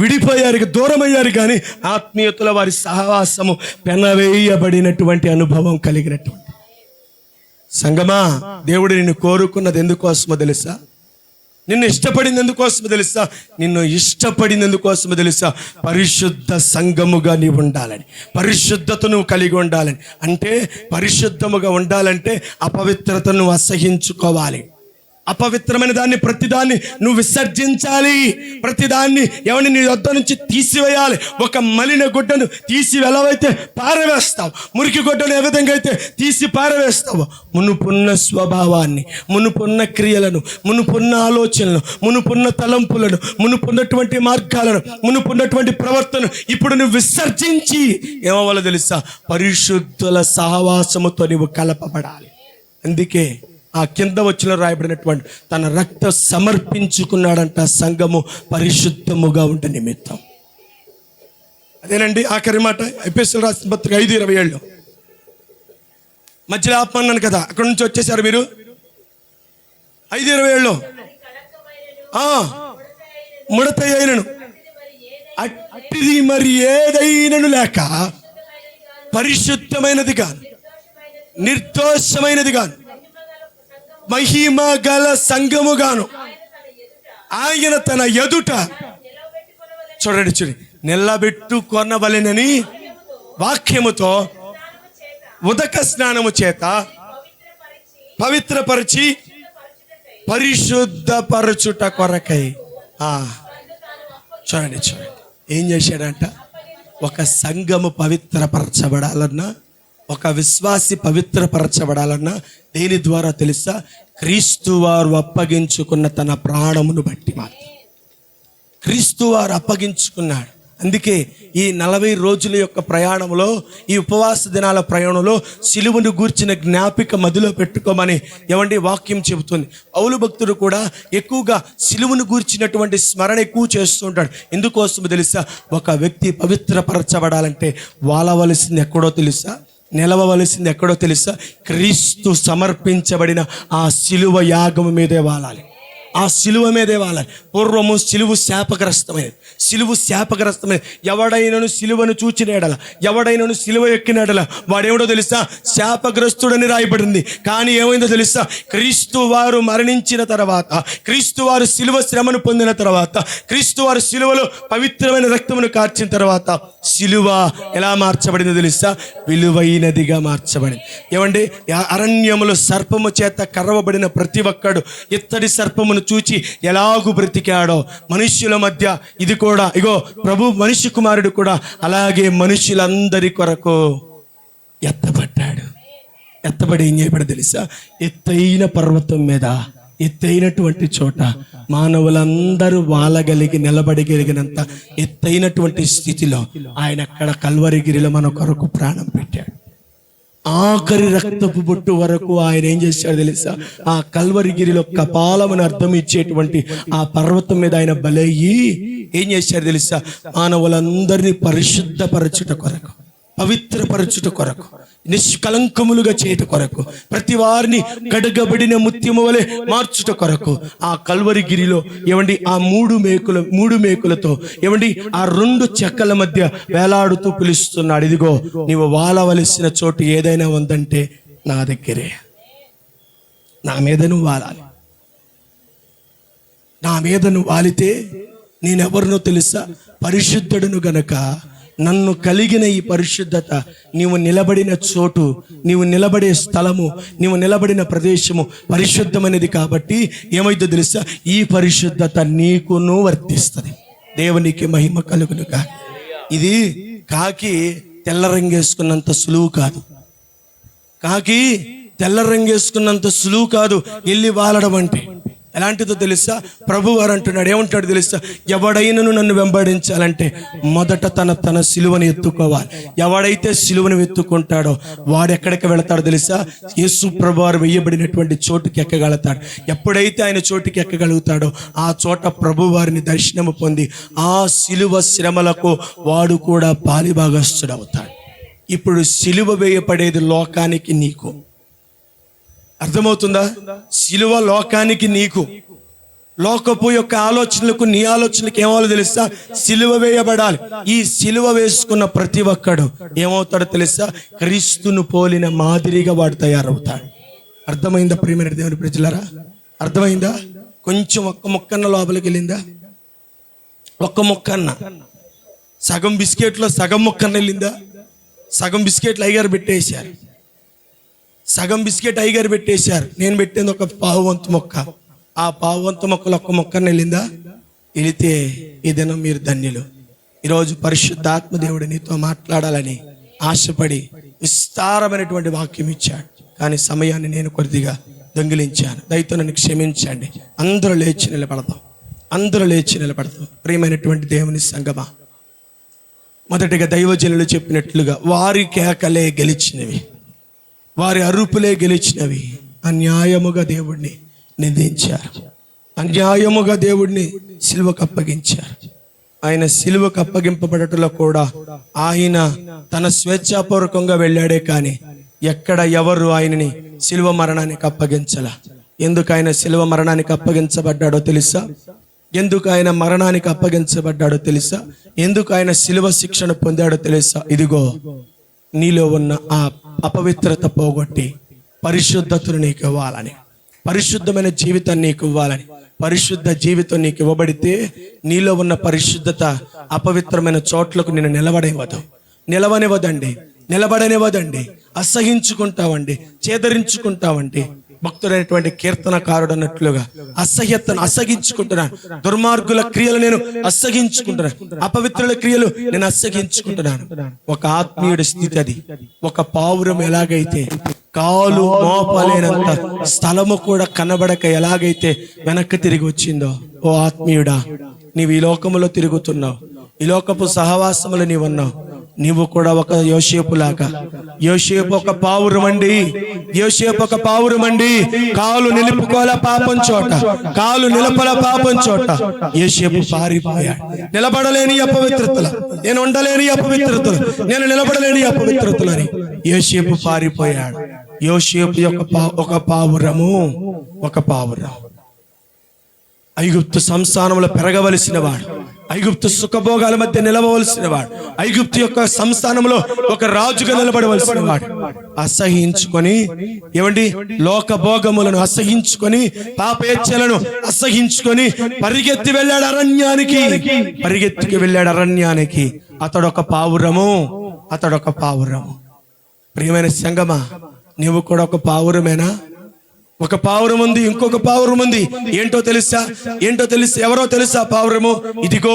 విడిపోయారు, దూరమయ్యారు కానీ ఆత్మీయతల వారి సహవాసము పెనవేయబడినటువంటి అనుభవం కలిగినటువంటి సంఘమా. దేవుడు నిన్ను కోరుకున్నది ఎందుకోసమో తెలుసా? నిన్ను ఇష్టపడింది ఎందుకోసమో తెలుసా? నిన్ను ఇష్టపడింది ఎందుకోసమో తెలుసా? పరిశుద్ధ సంఘముగా నీవు ఉండాలని, పరిశుద్ధత నువ్వు కలిగి ఉండాలని. అంటే పరిశుద్ధముగా ఉండాలంటే అపవిత్రతను అసహించుకోవాలి. అపవిత్రమైన దాన్ని, ప్రతిదాన్ని నువ్వు విసర్జించాలి. ప్రతిదాన్ని ఎవరిని నీ వద్ద నుంచి తీసివేయాలి. ఒక మలిన గుడ్డను తీసి వెలవైతే పారవేస్తావు, మురికి గుడ్డను ఏ విధంగా అయితే తీసి పారవేస్తావు, మునుపున్న స్వభావాన్ని, మునుపున్న క్రియలను, మునుపున్న ఆలోచనలను, మునుపున్న తలంపులను, మునుపున్నటువంటి మార్గాలను, మునుపున్నటువంటి ప్రవర్తన ఇప్పుడు నువ్వు విసర్జించి ఏమవ్వాలో తెలుసా? పరిశుద్ధుల సహవాసముతో నువ్వు కలపబడాలి. అందుకే ఆ కింద వచ్చిన రాయబడినటువంటి తన రక్త సమర్పించుకున్నాడంట సంఘము పరిశుద్ధముగా ఉండే నిమిత్తం. అదేనండి ఆఖరి మాట, ఎఫెసీయులకు రాసిన పత్రిక 5:27. మధ్యలో ఆపమన్నాను కదా, అక్కడి నుంచి వచ్చేసారు మీరు. 5:27 ముడత అయినను అట్టిది మరి ఏదైనను లేక పరిశుద్ధమైనది కాదు, నిర్దోషమైనది కాదు, మహిమ గల సంఘముగాను ఆయన తన ఎదుట చూడండి నిలబెట్టుకొనవలెనని వాక్యముతో ఉదక స్నానము చేత పవిత్రపరిచి పరిశుద్ధపరచుట కొరకై. చూడండి ఏం చేశాడంట? ఒక సంఘము పవిత్రపరచబడాలన్నా, ఒక విశ్వాసి పవిత్రపరచబడాలన్నా దేని ద్వారా తెలుసా? క్రీస్తు వారు అప్పగించుకున్న తన ప్రాణమును బట్టి మాత్రం. క్రీస్తు వారు అప్పగించుకున్నాడు. అందుకే ఈ 40 రోజుల యొక్క ప్రయాణంలో, ఈ ఉపవాస దినాల ప్రయాణంలో సిలువను గూర్చిన జ్ఞాపిక మదిలో పెట్టుకోమని ఏమండి వాక్యం చెబుతుంది. పౌలు భక్తుడు కూడా ఎక్కువగా సిలువను గూర్చినటువంటి స్మరణ ఎక్కువ చేస్తూ ఉంటాడు. ఎందుకోసమో తెలుసా? ఒక వ్యక్తి పవిత్రపరచబడాలంటే వాలవలసింది ఎక్కడో తెలుసా? నిలవవలసింది ఎక్కడో తెలుసా? క్రీస్తు సమర్పించబడిన ఆ సిలువ యాగము మీదే వాలాలి. ఆ సిలువ మీదే వాలాలి. పూర్వము సిలువు శాపగ్రస్తమైనది, సిలువు శాపగ్రస్తమైనది. ఎవడైనను సిలువను చూచిన ఎడల, ఎవడైనను సిలువ ఎక్కిన ఎడల వాడేమిటో తెలుసా? శాపగ్రస్తుడని రాయబడింది. కానీ ఏమైందో తెలుసా? క్రీస్తు వారు మరణించిన తర్వాత, క్రీస్తు వారు సిలువ శ్రమను పొందిన తర్వాత, క్రీస్తు వారు సిలువలో పవిత్రమైన రక్తమును కార్చిన తర్వాత సిలువ ఎలా మార్చబడిందో తెలుసా? విలువైనదిగా మార్చబడింది. ఏమండి, అరణ్యములో సర్పము చేత కర్రవబడిన ప్రతి ఒక్కడు ఇత్తడి సర్పమును చూచి ఎలాగూ బ్రతికాడో, మనుష్యుల మధ్య ఇది కూడా, ఇగో ప్రభు మనిషి కుమారుడు కూడా అలాగే మనుషులందరి కొరకు ఎత్తబడ్డాడు. ఎత్తబడి ఏం చేయబడి తెలుసా? ఎత్తైన పర్వతం మీద, ఎత్తైనటువంటి చోట మానవులందరూ వాలగలిగి నిలబడగలిగినంత ఎత్తైనటువంటి స్థితిలో ఆయన అక్కడ కల్వరిగిరిలో మన కొరకు ప్రాణం పెట్టాడు. ఆఖరి రక్తపు బొట్టు వరకు ఆయన ఏం చేశాడు తెలుసా? ఆ కల్వరిగిరిలో కపాలమని అర్థం ఇచ్చేటువంటి ఆ పర్వతం మీద ఆయన బలయ్యి ఏం చేశాడు తెలుసా? మానవులందరినీ పరిశుద్ధపరచుట కొరకు, పవిత్రపరచుట కొరకు, నిష్కలంకములుగా చేయుట కొరకు, ప్రతి వారిని కడగబడిన ముత్యము వలె మార్చుట కొరకు ఆ కల్వరిగిరిలో ఏమండి ఆ మూడు మేకులతో ఏమండి ఆ 2 చెక్కల మధ్య వేలాడుతూ పిలుస్తున్నాడు. ఇదిగో నీవు వాలవలసిన చోటు ఏదైనా ఉందంటే నా దగ్గరే, నా మీద నువ్వు వాలాలి. నా మీద నువ్వు వాలితే నేనెవరినో తెలుసా? పరిశుద్ధుడును గనక నన్ను కలిగిన ఈ పరిశుద్ధత, నీవు నిలబడిన చోటు, నీవు నిలబడే స్థలము, నీవు నిలబడిన ప్రదేశము పరిశుద్ధమైనది. కాబట్టి ఏమైందో తెలుసా? ఈ పరిశుద్ధత నీకును వర్తిస్తుంది. దేవునికి మహిమ కలుగును కాక. ఇది కాకి తెల్ల రంగేసుకున్నంత సులువు కాదు. కాకి తెల్ల రంగేసుకున్నంత సులువు కాదు వెళ్ళి వాలడం అంటే. ఎలాంటిదో తెలుసా? ప్రభు వారు అంటున్నాడు, ఏమంటాడు తెలుసా? ఎవడైనను నన్ను వెంబడించాలంటే మొదట తన సిలువను ఎత్తుకోవాలి. ఎవడైతే సిలువను ఎత్తుకుంటాడో వాడు ఎక్కడికి వెళతాడో తెలుసా? యేసు ప్రభు వారు వేయబడినటువంటి చోటుకి ఎక్కగలుగుతాడు. ఎప్పుడైతే ఆయన చోటుకి ఎక్కగలుగుతాడో ఆ చోట ప్రభు వారిని దర్శనము పొంది ఆ సిలువ శ్రమలకు వాడు కూడా పాలిభాగస్తుడవుతాడు. ఇప్పుడు సిలువ వేయబడేది లోకానికి, నీకు అర్థమవుతుందా? సిలువ లోకానికి, నీకు. లోకపు యొక్క ఆలోచనలకు, నీ ఆలోచనలకు ఏమవుతుందో తెలుసా? సిలువ వేయబడాలి. ఈ సిలువ వేసుకున్న ప్రతి ఒక్కడు ఏమవుతాడో తెలుసా? క్రీస్తును పోలిన మాదిరిగా వాడు తయారవుతాడు. అర్థమైందా ప్రియమైన దేవుని ప్రజలారా? అర్థమైందా? కొంచెం ఒక్క ముక్కన్న లోపలికి వెళ్ళిందా? ఒక్క ముక్కన్న, సగం బిస్కెట్లో సగం ముక్కన్న వెళ్ళిందా? సగం బిస్కెట్లు అయ్యగారు పెట్టేశారు, సగం బిస్కెట్ అయ్యగారు పెట్టేశారు. నేను పెట్టింది ఒక పావువంతు మొక్క. ఆ పావువంతు మొక్కలు ఒక్క మొక్కను వెళ్ళిందా? వెళితే ఈ దినం మీరు ధన్యులు. ఈరోజు పరిశుద్ధాత్మ దేవుడు నీతో మాట్లాడాలని ఆశపడి విస్తారమైనటువంటి వాక్యం ఇచ్చాడు. కానీ సమయాన్ని నేను కొద్దిగా దొంగిలించాను. దయతో నన్ను క్షమించండి. అందరూ లేచి నిలబడతాం, అందరూ లేచి నిలబడతాం. ప్రియమైనటువంటి దేవుని సంగమా, మొదటిగా దైవజనులు చెప్పినట్లుగా వారి కేకలే గెలిచినవి, వారి అరుపులే గెలిచినవి. అన్యాయముగా దేవుడిని నిందించారు, అన్యాయముగా దేవుడిని సిలువకు అప్పగించారు. ఆయన సిలువకు అప్పగింపబడటంలో కూడా ఆయన తన స్వేచ్ఛాపూర్వకంగా వెళ్ళాడే కానీ ఎక్కడ ఎవరు ఆయనని సిలువ మరణానికి అప్పగించలా. ఎందుకు ఆయన సిలువ మరణానికి అప్పగించబడ్డాడో తెలుసా? ఎందుకు ఆయన మరణానికి అప్పగించబడ్డాడో తెలుసా? ఎందుకు ఆయన సిలువ శిక్షణ పొందాడో తెలుసా? ఇదిగో నీలో ఉన్న ఆ అపవిత్రత పోగొట్టి పరిశుద్ధతను నీకు ఇవ్వాలని, పరిశుద్ధమైన జీవితాన్ని నీకు ఇవ్వాలని. పరిశుద్ధ జీవితం నీకు ఇవ్వబడితే నీలో ఉన్న పరిశుద్ధత అపవిత్రమైన చోట్లకు నేను నిలవనివ్వదండి, నిలబడనివ్వదండి. అసహించుకుంటావండి, చేదరించుకుంటావండి. భక్తుడైనటువంటి కీర్తనకారుడు అన్నట్లుగా అసహ్యతను అసహించుకుంటున్నాను, దుర్మార్గుల క్రియలు నేను అసహించుకుంటున్నాను, అపవిత్రుల క్రియలు నేను అసహించుకుంటున్నాను. ఒక ఆత్మీయుడి స్థితి అది. ఒక పావురం ఎలాగైతే కాలు మోపలేనంత స్థలము కూడా కనబడక ఎలాగైతే వెనక్కి తిరిగి వచ్చిందో, ఓ ఆత్మీయుడా, నీవు ఈ లోకములో తిరుగుతున్నావు, ఈ లోకపు సహవాసములు నీవున్నావు. నీవు కూడా ఒక యోసేపు లాగా, యోసేపు ఒక పావురమండి, యోసేపు ఒక పావురమండి. కాలు నిలుపుకోల పాపం చోట, కాలు నిలపల పాపం చోట యోసేపు పారిపోయాడు. నిలబడలేని అపవిత్రతలు, నేను ఉండలేని అపవిత్రతలు, నేను నిలబడలేని అపవిత్రతలని యోసేపు పారిపోయాడు. యోసేపు యొక్క ఒక పావురము, ఒక పావురం. ఐగుప్తు సంస్థానంలో పెరగవలసిన వాడు, ఐగుప్తు సుఖభోగాల మధ్య నిలవవలసిన వాడు, ఐగుప్తు యొక్క సంస్థానంలో ఒక రాజుగా నిలబడవలసిన వాడు అసహించుకొని, ఏమండి, లోక భోగములను అసహించుకొని, పాపేచ్ఛలను అసహించుకొని పరిగెత్తి వెళ్ళాడు అరణ్యానికి. అతడొక పావురము. ప్రియమైన సంగమా, నీవు కూడా ఒక పావురమేనా? ఒక పావురం ఉంది, ఇంకొక పావురం ఉంది. ఏంటో తెలుసా? ఎవరో తెలుసా పావురము? ఇదిగో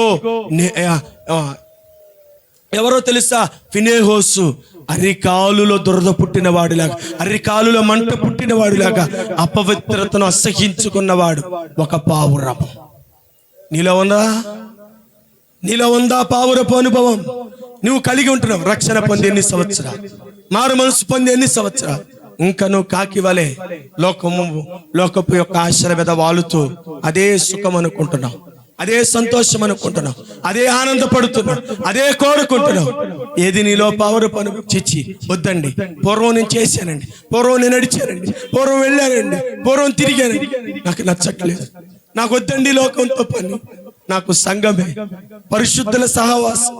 ఎవరో తెలుసా? ఫినెహోసు. అరికాలులో దురద పుట్టిన వాడిలాగా, అరికాలులో మంట పుట్టిన వాడిలాగా అపవిత్రతను అసహించుకున్నవాడు ఒక పావురము. నీలో ఉందా పావురపు అనుభవం? నువ్వు కలిగి ఉంటున్నావు. రక్షణ పొంది ఎన్ని సంవత్సరాలు, మారు మనసు పొంది ఎన్ని సంవత్సరాలు, ఇంకా నువ్వు కాకి వలె లోకపు యొక్క ఆశల మీద వాలుతూ అదే సుఖం అనుకుంటున్నావు, అదే సంతోషం అనుకుంటున్నావు, అదే ఆనందపడుతున్నావు, అదే కోరుకుంటున్నావు. ఏది నీలో పావురపు అనుభవం? చిచ్చి, వద్దండి. పూర్వం నేను చేశానండి, పూర్వం నేను నడిచానండి, పూర్వం వెళ్ళానండి, పూర్వం తిరిగానండి, నాకు నచ్చట్లేదు, నాకు వద్దండి లోకంతో పని. నాకు సంఘమే, పరిశుద్ధుల సహవాసం,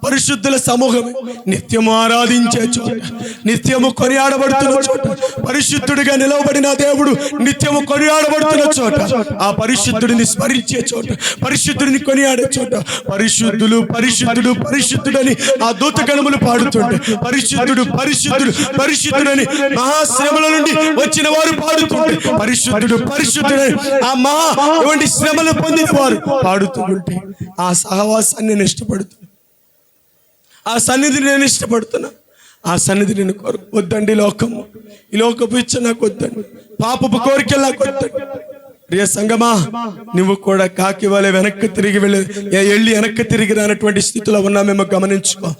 పరిశుద్ధుల సమూహమే, నిత్యము ఆరాధించే చోట, నిత్యము కొనియాడబడుతున్న చోట, పరిశుద్ధుడిగా నిలవబడిన దేవుడు నిత్యము కొనియాడబడుతున్న చోట, ఆ పరిశుద్ధుడిని స్మరించే చోట, పరిశుద్ధుడిని కొనియాడే చోట, పరిశుద్ధులు పరిశుద్ధుడు పరిశుద్ధుడని ఆ దూతగణములు పాడుతుంటే, పరిశుద్ధుడు పరిశుద్ధుడు పరిశుద్ధుడని మహాశ్రమల నుండి వచ్చిన వారు పాడుతుంటే, పరిశుద్ధుడు పరిశుద్ధుడని ఆ శ్రమలు పొందిన వారు పాడుతూ ఉంటే, ఆ సహవాసాన్ని నేను ఇష్టపడుతున్నా, ఆ సన్నిధిని నేను ఇష్టపడుతున్నా, ఆ సన్నిధి నేను వద్దండి. లోకము, ఈ లోకపు ఇచ్చ నాకు వద్దండి, పాపపు కోరికలు నాకు వద్దండి. ప్రియ సంగమా, నువ్వు కూడా కాకి వలె వెనక్కి తిరిగి వెనక్కి తిరిగి రానటువంటి స్థితిలో ఉన్నామేమో గమనించుకో.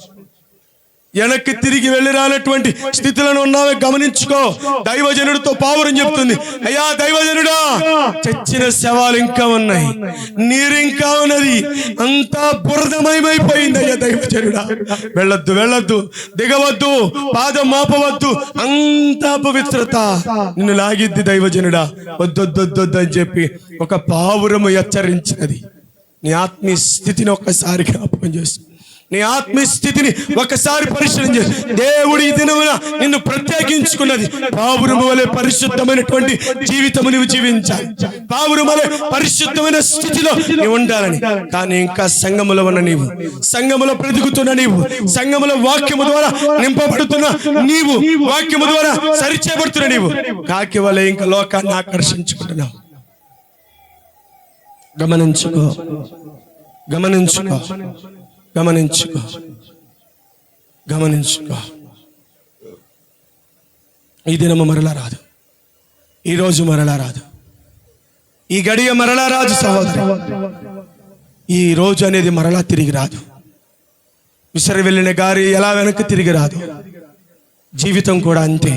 వెనక్కి తిరిగి వెళ్ళి రానటువంటి స్థితిలో ఉన్నావే గమనించుకో. దైవజనుడితో పావురం చెప్తుంది, అయ్యా దైవజనుడా, చచ్చిన శవాలు ఇంకా ఉన్నాయి, నీరు ఇంకా ఉన్నది, అంతా బురదమయమైపోయింది. అయ్యా దైవజనుడా, వెళ్ళొద్దు, దిగవద్దు, పాదం మాపవద్దు, అంతా పవిత్రత నిన్ను లాగిద్ది. దైవజనుడా, వద్దొద్దొద్దు అని చెప్పి ఒక పావురము హెచ్చరించినది. నీ ఆత్మీయ స్థితిని ఒక్కసారి జ్ఞాపకం చేసు, నీ ఆత్మీయ స్థితిని ఒకసారి పరిశీలన చేసి, దేవుడి ఈ దినమున నిన్ను ప్రత్యేకించుకున్నది. పావురము వలె పరిశుద్ధమైనటువంటి జీవితము నువ్వు జీవించాలి, పావురము వలె పరిశుద్ధమైన స్థితిలో నీవు ఉండాలని. కానీ ఇంకా సంఘములో ఉన్న నీవు, సంఘములో బ్రతుకుతున్న నీవు, సంఘములో వాక్యము ద్వారా నింపబడుతున్న నీవు, వాక్యము ద్వారా సరిచేయబడుతున్న నీవు కాకి వలె ఇంకా లోకాన్ని ఆకర్షించుకుంటున్నావు. గమనించుకో. ఈ దినము మరలా రాదు, ఈ రోజు మరలా రాదు, ఈ గడియ మరలా రాదు సహోదరు. ఈ రోజు అనేది మరలా తిరిగి రాదు. విసిరి వెళ్ళిన గారి ఎలా వెనక్కి తిరిగి రాదు. జీవితం కూడా అంతే.